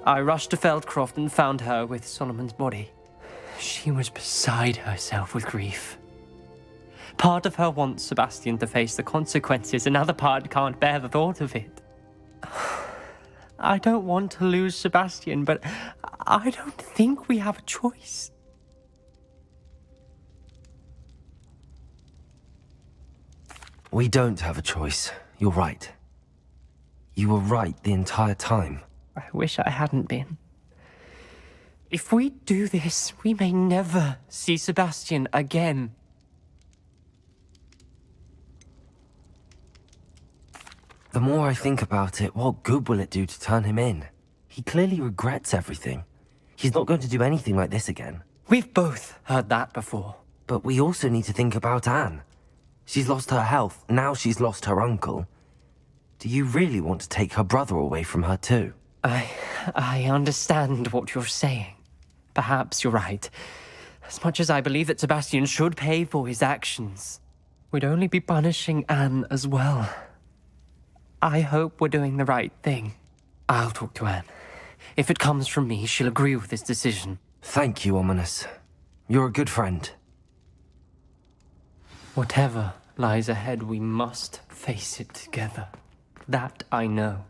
I rushed to Feldcroft and found her with Solomon's body. She was beside herself with grief. Part of her wants Sebastian to face the consequences, another part can't bear the thought of it. I don't want to lose Sebastian, but I don't think we have a choice. We don't have a choice. You're right. You were right the entire time. I wish I hadn't been. If we do this, we may never see Sebastian again. The more I think about it, what good will it do to turn him in? He clearly regrets everything. He's not going to do anything like this again. We've both heard that before. But we also need to think about Anne. She's lost her health, now she's lost her uncle. Do you really want to take her brother away from her too? I understand what you're saying. Perhaps you're right. As much as I believe that Sebastian should pay for his actions, we'd only be punishing Anne as well. I hope we're doing the right thing. I'll talk to Anne. If it comes from me, she'll agree with this decision. Thank you, Ominous. You're a good friend. Whatever lies ahead, we must face it together. That I know.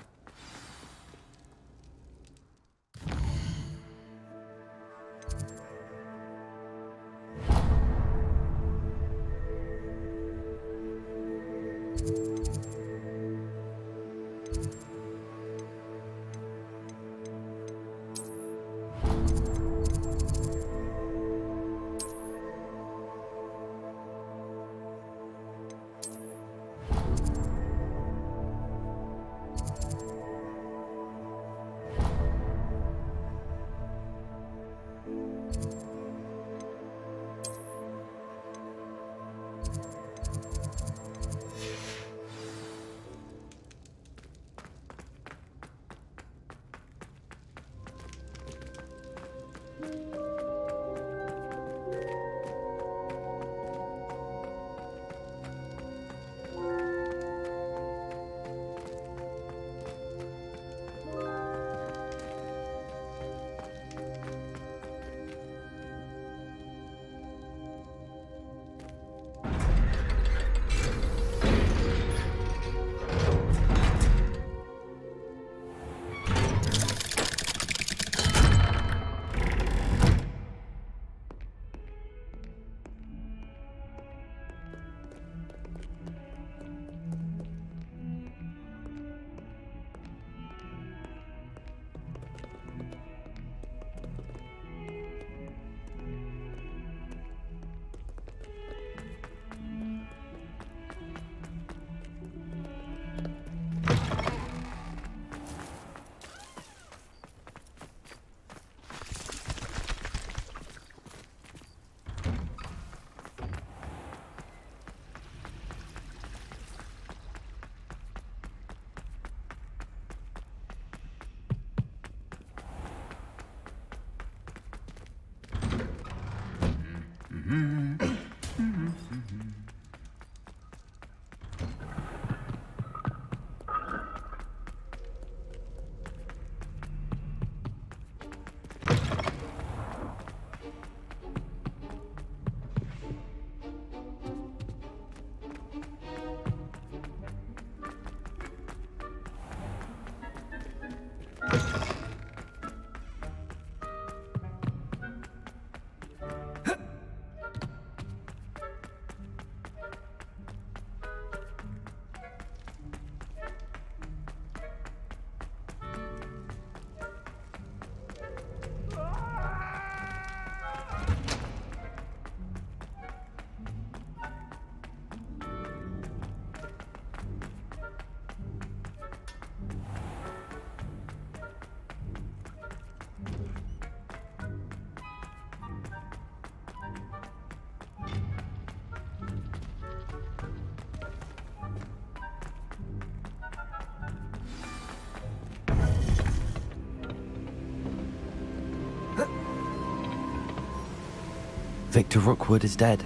Victor Rookwood is dead.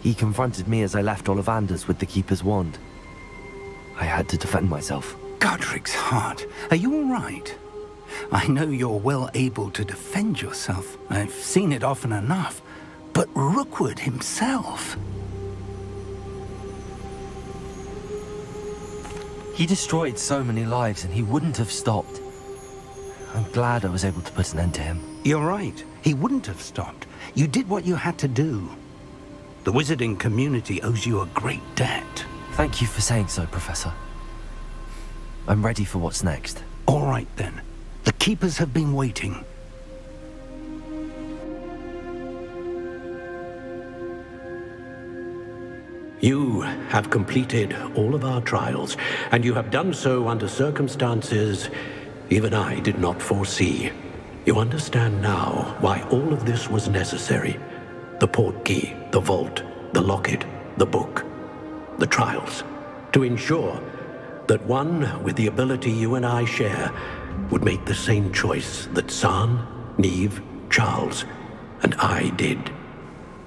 He confronted me as I left Ollivanders with the Keeper's wand. I had to defend myself. Godric's heart. Are you all right? I know you're well able to defend yourself. I've seen it often enough. But Rookwood himself... He destroyed so many lives and he wouldn't have stopped. I'm glad I was able to put an end to him. You're right. He wouldn't have stopped. You did what you had to do. The wizarding community owes you a great debt. Thank you for saying so, Professor. I'm ready for what's next. All right, then. The Keepers have been waiting. You have completed all of our trials, and you have done so under circumstances even I did not foresee. You understand now why all of this was necessary. The portkey, the vault, the locket, the book, the trials. To ensure that one with the ability you and I share would make the same choice that San, Neve, Charles, and I did.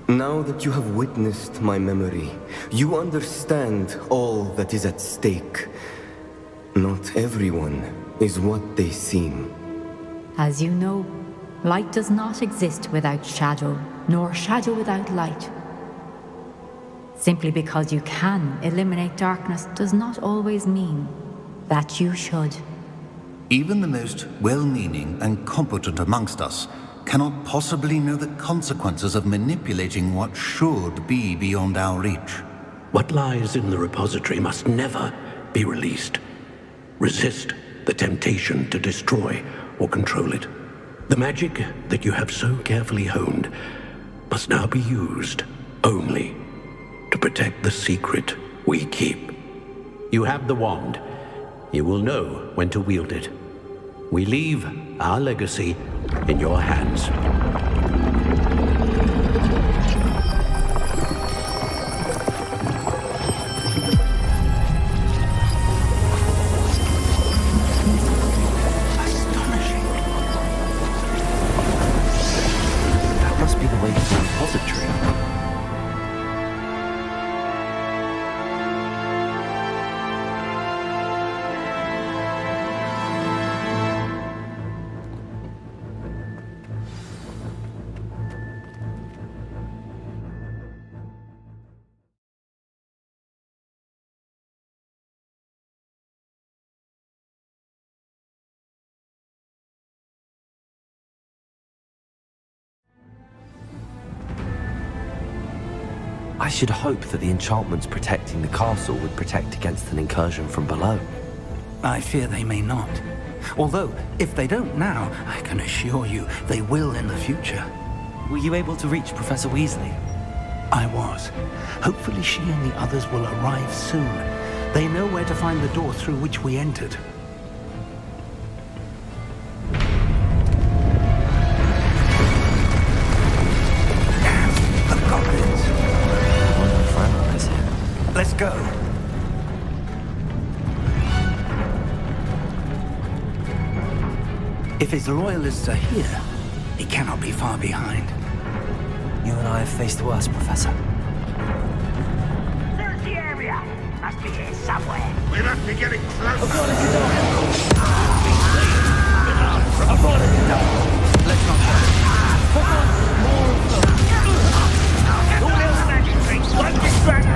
Now that you have witnessed my memory, you understand all that is at stake. Not everyone is what they seem. As you know, light does not exist without shadow, nor shadow without light. Simply because you can eliminate darkness does not always mean that you should. Even the most well-meaning and competent amongst us cannot possibly know the consequences of manipulating what should be beyond our reach. What lies in the repository must never be released. Resist the temptation to destroy or control it. The magic that you have so carefully honed must now be used only to protect the secret we keep. You have the wand. You will know when to wield it. We leave our legacy in your hands. That must be the way to the repository. I should hope that the enchantments protecting the castle would protect against an incursion from below. I fear they may not. Although, if they don't now, I can assure you they will in the future. Were you able to reach Professor Weasley? I was. Hopefully she and the others will arrive soon. They know where to find the door through which we entered. Let's go. If his loyalists are here, he cannot be far behind. You and I have faced worse, Professor. Search the area. Must be here somewhere. We must be getting close. Let's not more of them. All else magic tricks. One distract.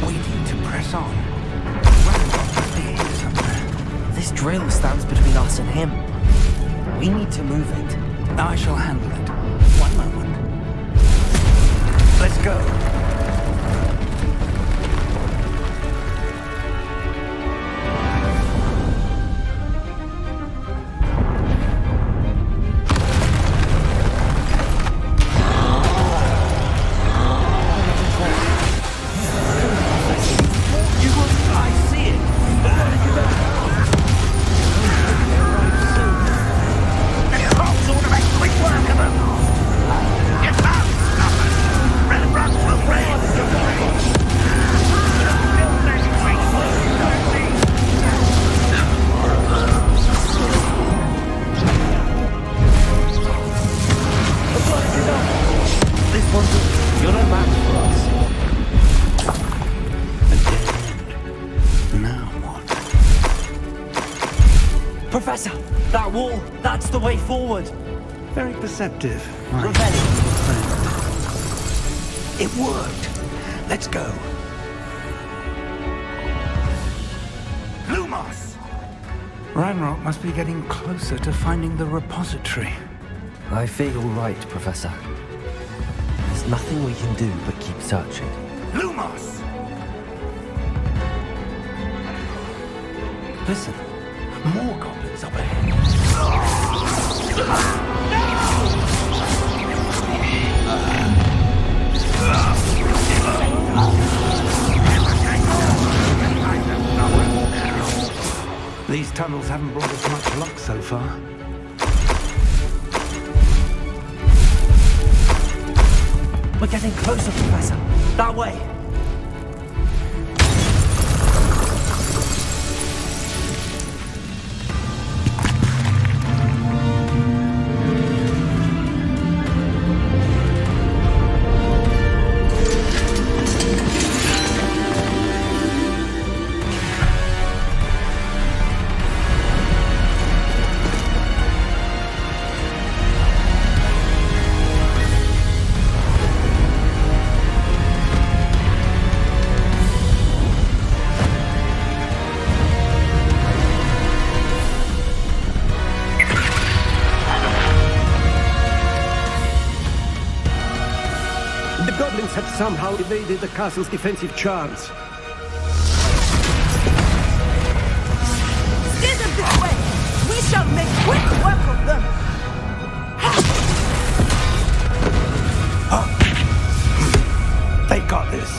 Waiting to press on. This drill stands between us and him. We need to move it. I shall handle it. One moment. Let's go. Will Professor, that wall, that's the way forward. Very perceptive, my Revelli. friend. It worked. Let's go. Lumos! Ranrock must be getting closer to finding the repository. I feel right, Professor. There's nothing we can do but keep searching. Lumos! Listen, more goblins up ahead. These tunnels haven't brought us much luck so far. We're getting closer, Professor. That way. The goblins have somehow evaded the castle's defensive charms. Steer them this way! We shall make quick work of them! They got this.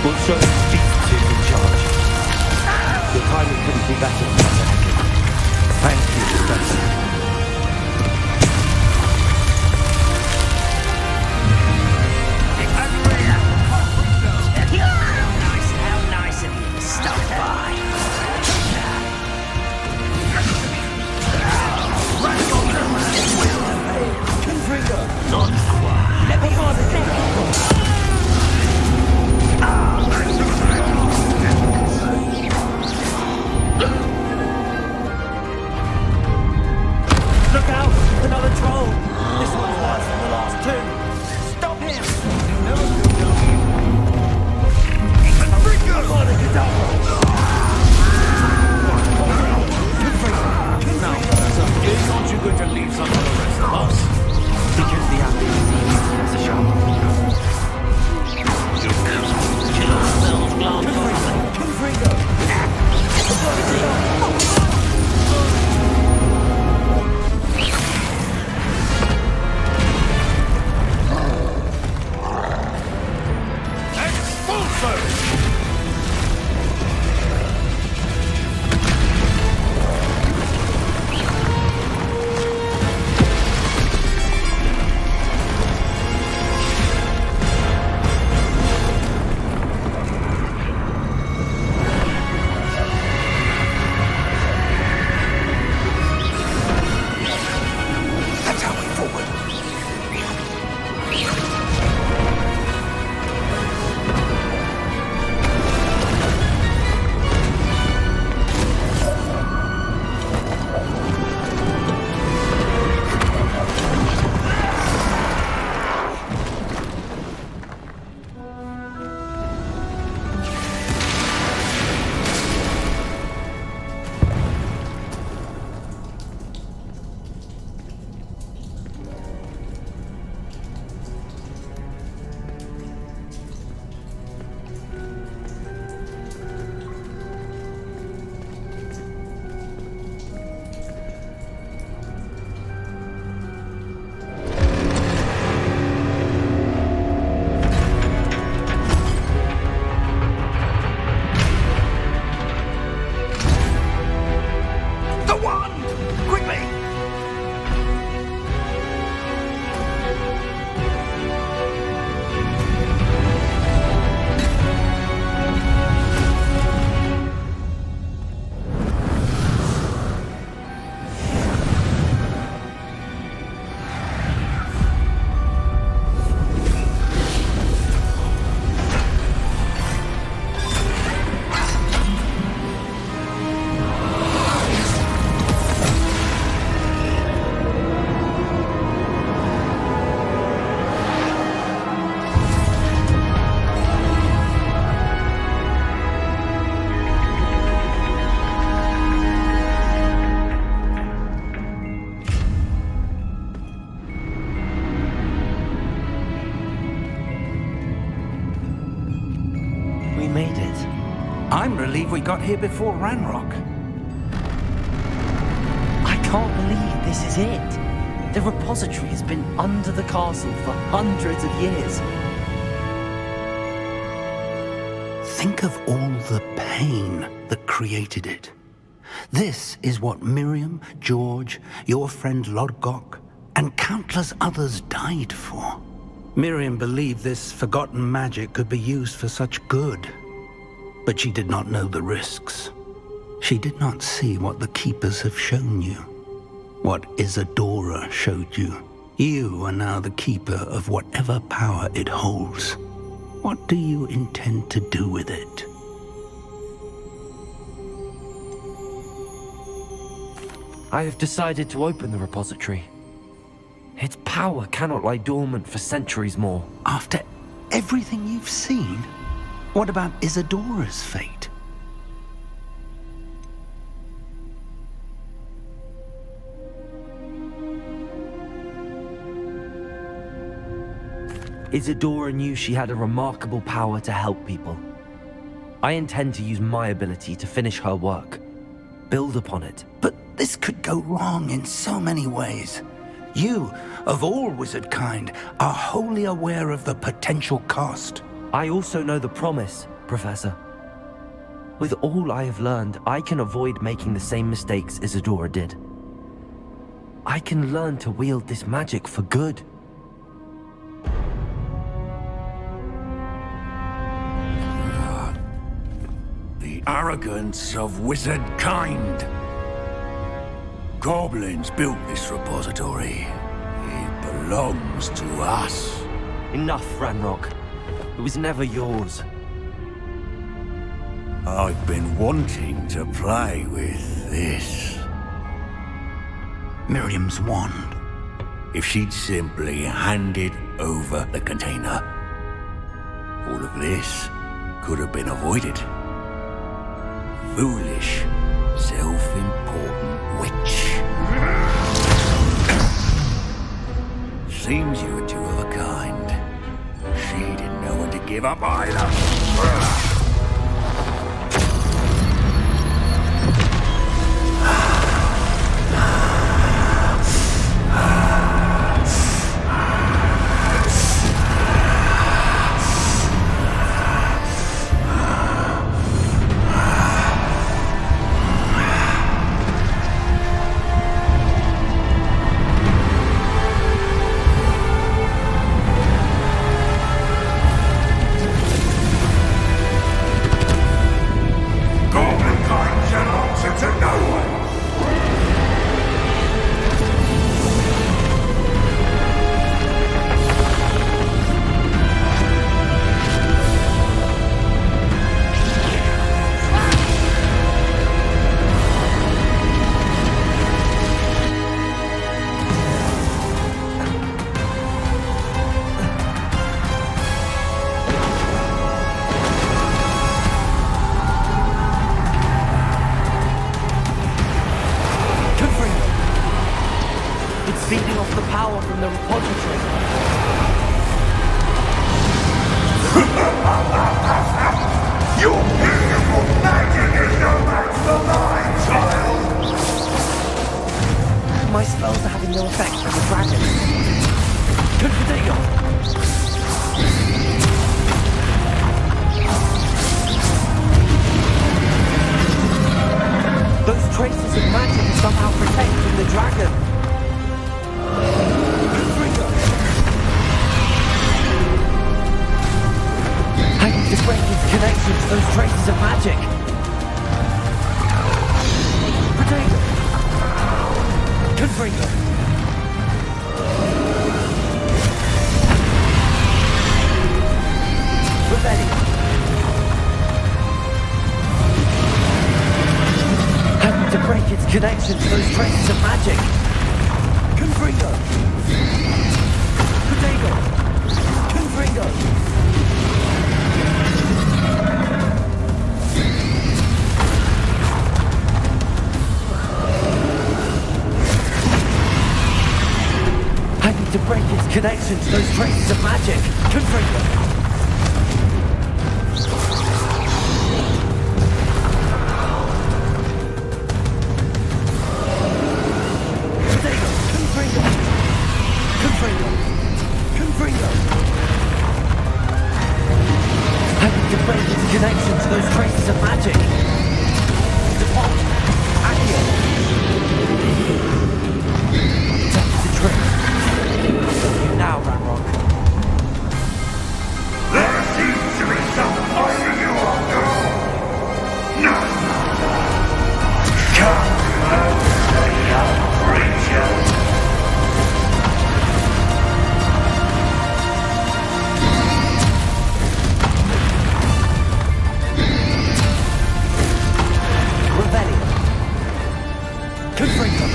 We'll show the beasts who's in charge. Your timing couldn't be better, Professor Hackett. Thank you, Professor. How nice of you to stop by. Not quite. Let me hold it. Look out! Another troll! This one's worse than the last two! Stop him! Aren't you going to leave some for the rest of us? Because the abbey is easy as a shower. I'm relieved we got here before Ranrock. I can't believe this is it. The repository has been under the castle for hundreds of years. Think of all the pain that created it. This is what Miriam, George, your friend Lodgok, and countless others died for. Miriam believed this forgotten magic could be used for such good. But she did not know the risks. She did not see what the Keepers have shown you. What Isadora showed you. You are now the Keeper of whatever power it holds. What do you intend to do with it? I have decided to open the repository. Its power cannot lie dormant for centuries more. After everything you've seen? What about Isadora's fate? Isadora knew she had a remarkable power to help people. I intend to use my ability to finish her work. Build upon it. But this could go wrong in so many ways. You, of all wizard kind, are wholly aware of the potential cost. I also know the promise, Professor. With all I have learned, I can avoid making the same mistakes Isadora did. I can learn to wield this magic for good. The arrogance of wizard kind. Goblins built this repository. It belongs to us. Enough, Ranrock. It was never yours. I've been wanting to play with this. Miriam's wand. If she'd simply handed over the container, all of this could have been avoided. Foolish, self-important witch. Seems you were two of a kind. She didn't know when to give up either. Feeding off the power from the repository. Your beautiful magic is no match for mine, child! My spells are having no effect on the dragon. Confidego! Those traces of magic are somehow protecting the dragon. I need to break its connection to those traces of magic. Potato. Confringo. Rebellion. I need to break its connection to those traces of magic. Confringo. Potato. Confringo. To break its connection to those traces of magic. Confringo. connection to those traces of magic. Default. Accio. Detected the trick. You now, Ranrock. There seems to be some fighting you all do. No. Come closer, young creature. Revelio. Confringo.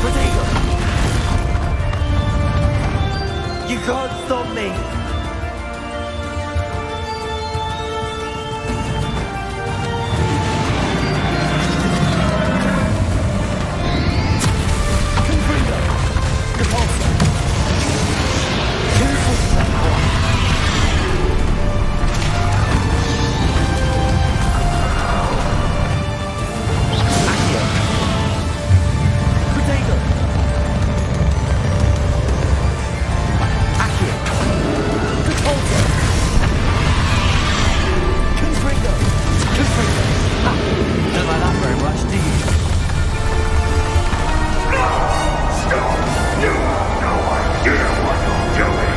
Protego. You can't stop me. Confringo. Repulsor. Confringo power. Accio. Protego. Accio. Repulsor. Confringo. Confringo. Ha! Don't like that very much, do you? Stop! You have no idea what you're doing.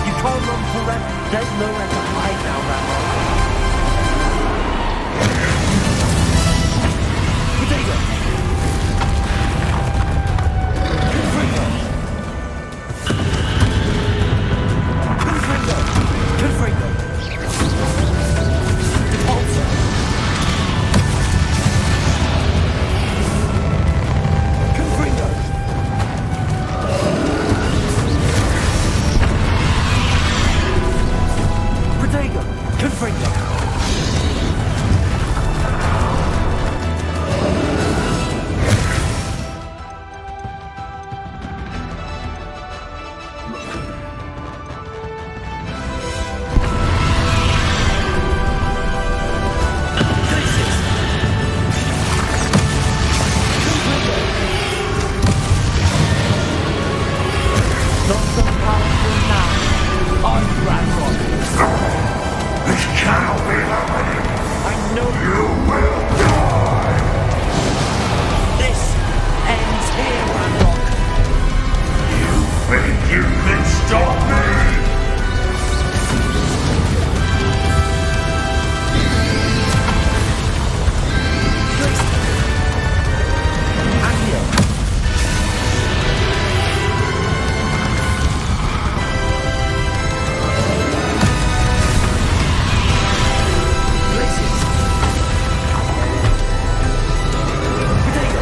You can't run forever. There's nowhere to hide now, Ranrock. Protego. Confringo. Confringo. Confringo. Repulsor. Confringo. Protego. Confringo. Not so powerful now. I'm Ranrock. This cannot be happening. I know You will die. this ends here, Ranrock. You think you can stop me? Accio. Places. Protego.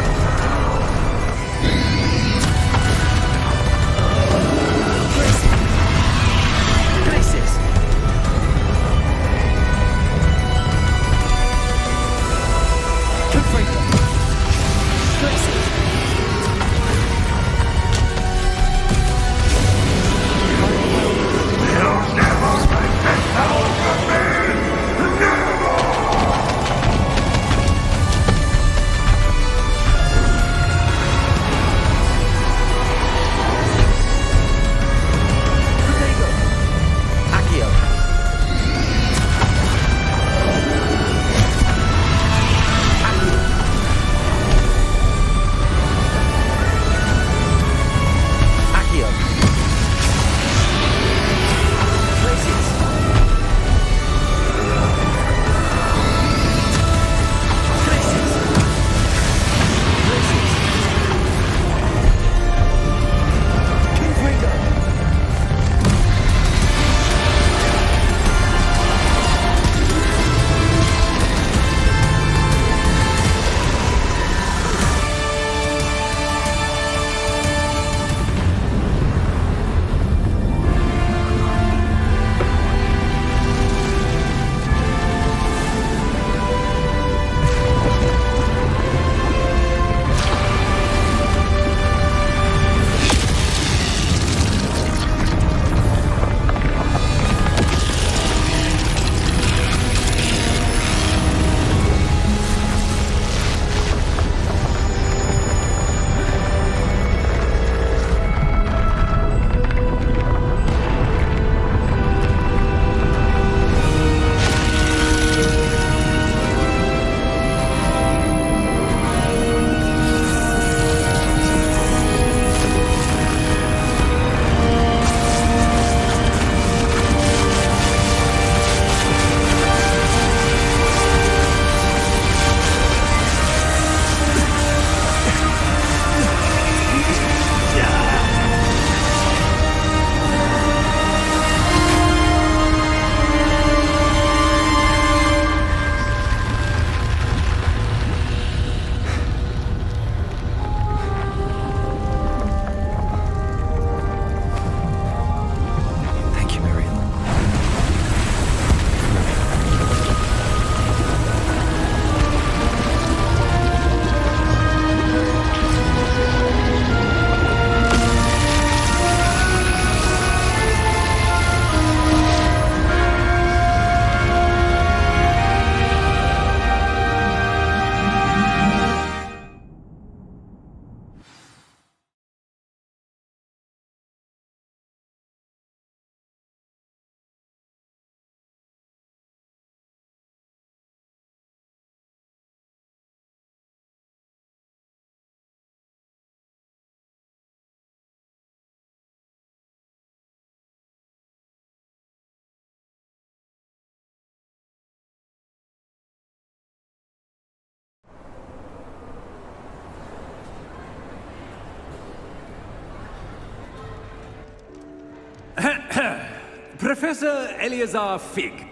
Professor Eleazar Fig.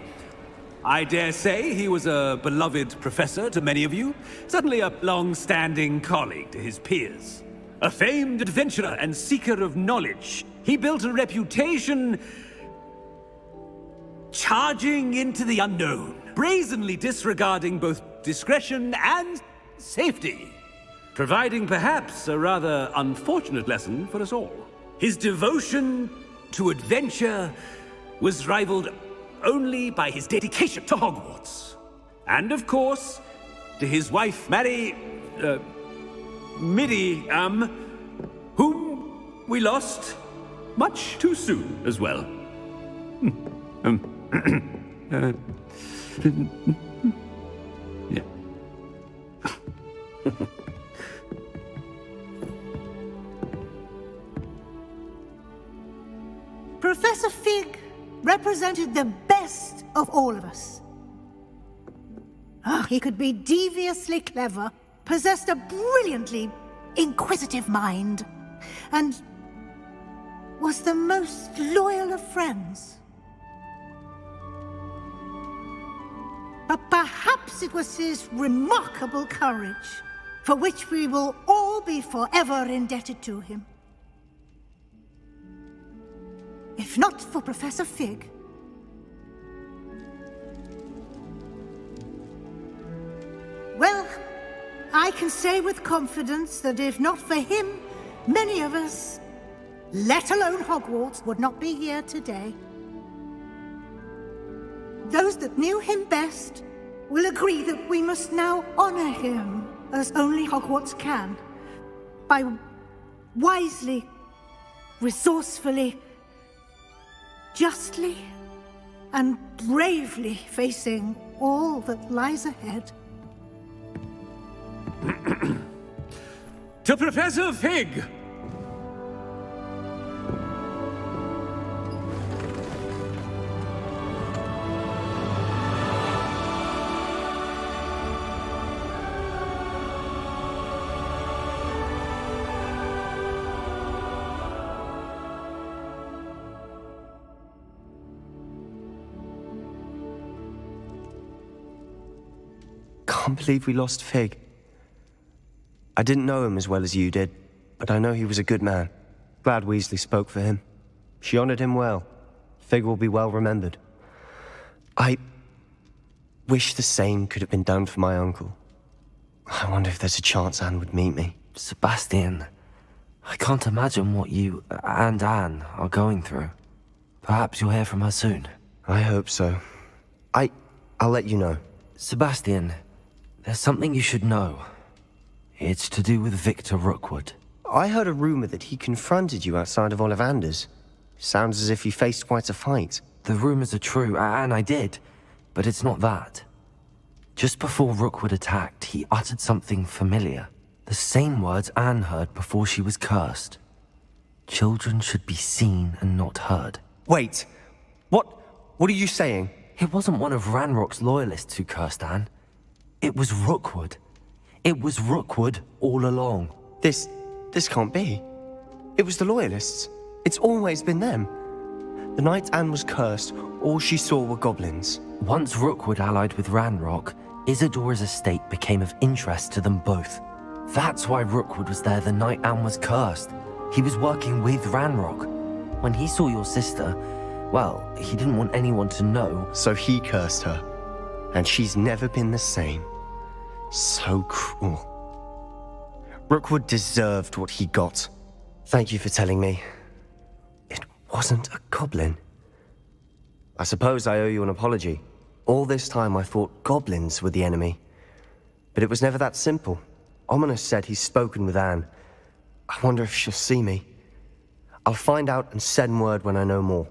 I dare say he was a beloved professor to many of you, certainly a long-standing colleague to his peers. A famed adventurer and seeker of knowledge, he built a reputation charging into the unknown, brazenly disregarding both discretion and safety, providing perhaps a rather unfortunate lesson for us all. His devotion to adventure was rivaled only by his dedication to Hogwarts. And of course, to his wife, Miriam, whom we lost much too soon as well. Yeah. Professor Fig represented the best of all of us. He could be deviously clever, possessed a brilliantly inquisitive mind, and was the most loyal of friends. But perhaps it was his remarkable courage, for which we will all be forever indebted to him. If not for Professor Fig, well, I can say with confidence that if not for him, many of us, let alone Hogwarts, would not be here today. Those that knew him best will agree that we must now honor him as only Hogwarts can, by wisely, resourcefully, justly, and bravely facing all that lies ahead. To Professor Fig! Can't believe we lost Fig. I didn't know him as well as you did, but I know he was a good man. Glad Weasley spoke for him. She honored him well. Fig will be well remembered. I wish the same could have been done for my uncle. I wonder if there's a chance Anne would meet me. Sebastian, I can't imagine what you and Anne are going through. Perhaps you'll hear from her soon. I hope so. I'll let you know. Sebastian, there's something you should know. It's to do with Victor Rookwood. I heard a rumor that he confronted you outside of Ollivander's. Sounds as if you faced quite a fight. The rumors are true, and I did, but it's not that. Just before Rookwood attacked, he uttered something familiar. The same words Anne heard before she was cursed. Children should be seen and not heard. Wait, what are you saying? It wasn't one of Ranrock's loyalists who cursed Anne. It was Rookwood. It was Rookwood all along. This can't be. It was the Loyalists. It's always been them. The night Anne was cursed, all she saw were goblins. Once Rookwood allied with Ranrock, Isadora's estate became of interest to them both. That's why Rookwood was there the night Anne was cursed. He was working with Ranrock. When he saw your sister, well, he didn't want anyone to know. So he cursed her. And she's never been the same. So cruel. Rookwood deserved what he got. Thank you for telling me. It wasn't a goblin. I suppose I owe you an apology. All this time I thought goblins were the enemy. But it was never that simple. Ominous said he's spoken with Anne. I wonder if she'll see me. I'll find out and send word when I know more.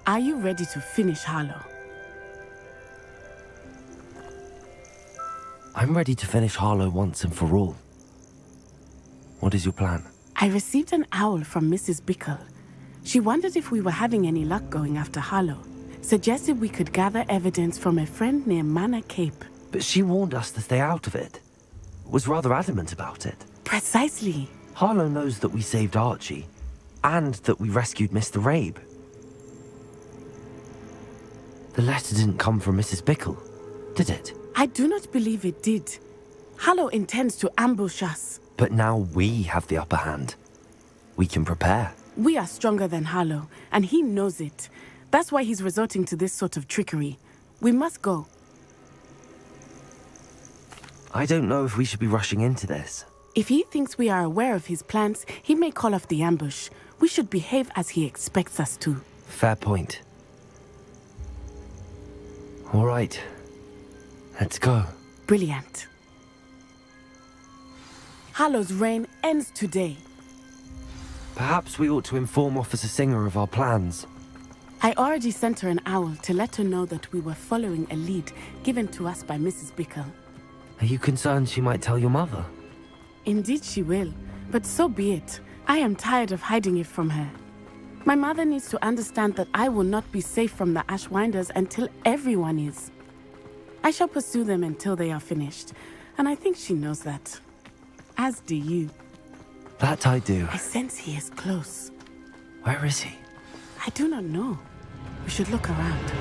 Are you ready to finish Harlow? I'm ready to finish Harlow once and for all. What is your plan? I received an owl from Mrs. Bickle. She wondered if we were having any luck going after Harlow. Suggested we could gather evidence from a friend near Manor Cape. But she warned us to stay out of it. Was rather adamant about it. Precisely. Harlow knows that we saved Archie, and that we rescued Mr. Rabe. The letter didn't come from Mrs. Bickle, did it? I do not believe it did. Harlow intends to ambush us. But now we have the upper hand. We can prepare. We are stronger than Harlow, and he knows it. That's why he's resorting to this sort of trickery. We must go. I don't know if we should be rushing into this. If he thinks we are aware of his plans, he may call off the ambush. We should behave as he expects us to. Fair point. All right. Let's go. Brilliant. Harlow's reign ends today. Perhaps we ought to inform Officer Singer of our plans. I already sent her an owl to let her know that we were following a lead given to us by Mrs. Bickle. Are you concerned she might tell your mother? Indeed she will, but so be it. I am tired of hiding it from her. My mother needs to understand that I will not be safe from the Ashwinders until everyone is. I shall pursue them until they are finished, and I think she knows that. As do you. That I do. I sense he is close. Where is he? I do not know. We should look around.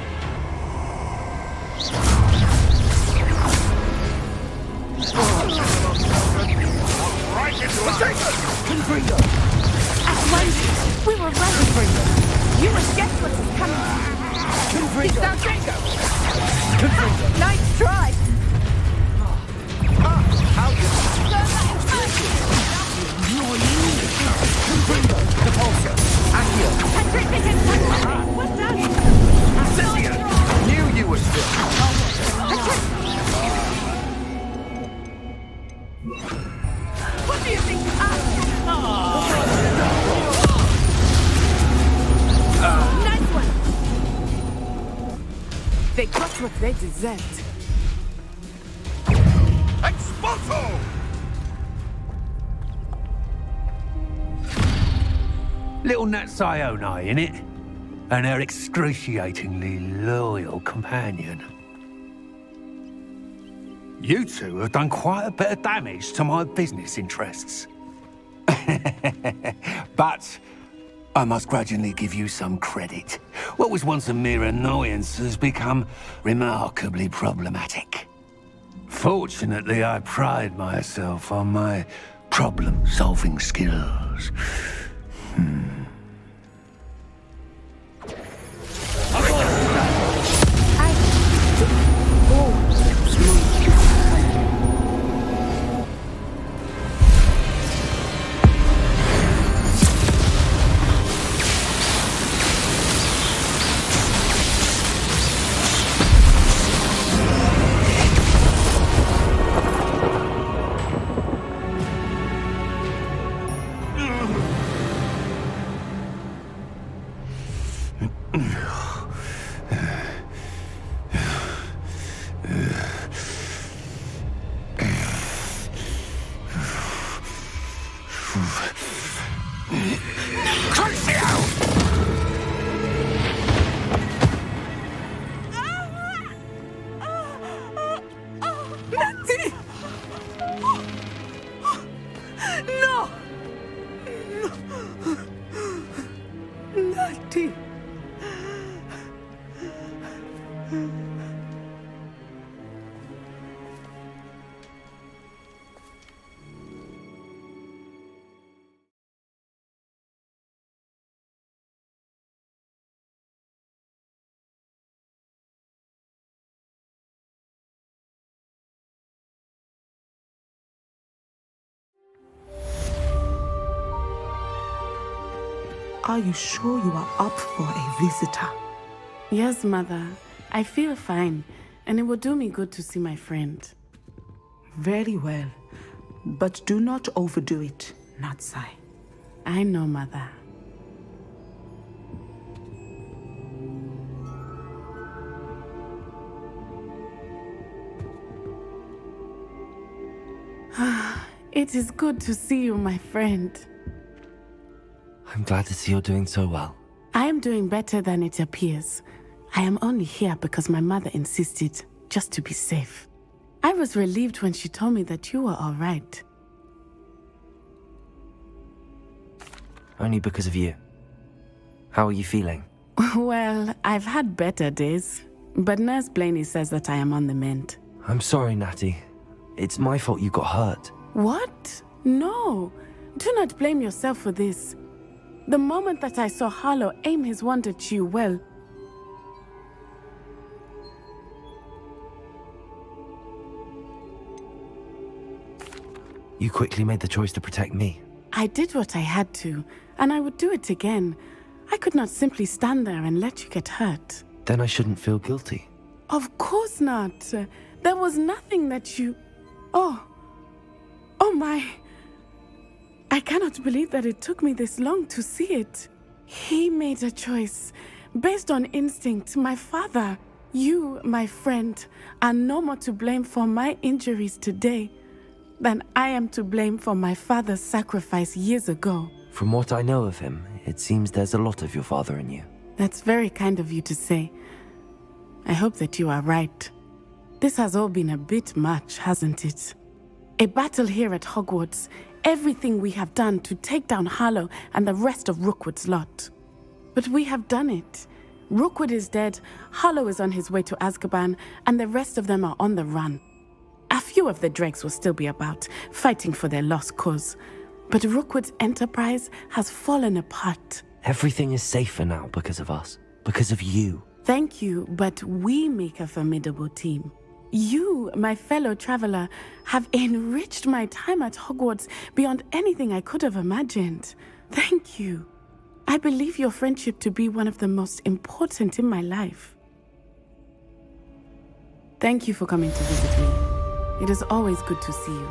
Ashwinders! We were right. You must guess what is coming. It's our Django! Nice try! Knew you were still. What do you think? Nice one! They got what they deserved. Expulso! Little Nat Sione, innit? And her excruciatingly loyal companion. You two have done quite a bit of damage to my business interests. But I must grudgingly give you some credit. What was once a mere annoyance has become remarkably problematic. Fortunately, I pride myself on my problem-solving skills. Are you sure you are up for a visitor? Yes, Mother. I feel fine, and it will do me good to see my friend. Very well. But do not overdo it, Natsai. I know, Mother. It is good to see you, my friend. I'm glad to see you're doing so well. I am doing better than it appears. I am only here because my mother insisted, just to be safe. I was relieved when she told me that you were all right. Only because of you. How are you feeling? Well, I've had better days, but Nurse Blaney says that I am on the mend. I'm sorry, Natty. It's my fault you got hurt. What? No. Do not blame yourself for this. The moment that I saw Harlow aim his wand at you, well... You quickly made the choice to protect me. I did what I had to, and I would do it again. I could not simply stand there and let you get hurt. Then I shouldn't feel guilty. Of course not. There was nothing that you... Oh my... I cannot believe that it took me this long to see it. He made a choice based on instinct. My father, you, my friend, are no more to blame for my injuries today than I am to blame for my father's sacrifice years ago. From what I know of him, it seems there's a lot of your father in you. That's very kind of you to say. I hope that you are right. This has all been a bit much, hasn't it? A battle here at Hogwarts, everything we have done to take down Harlow and the rest of Rookwood's lot. But we have done it. Rookwood is dead, Harlow is on his way to Azkaban, and the rest of them are on the run. A few of the dregs will still be about, fighting for their lost cause. But Rookwood's enterprise has fallen apart. Everything is safer now because of us. Because of you. Thank you, but we make a formidable team. You, my fellow traveler, have enriched my time at Hogwarts beyond anything I could have imagined. Thank you. I believe your friendship to be one of the most important in my life. Thank you for coming to visit me. It is always good to see you.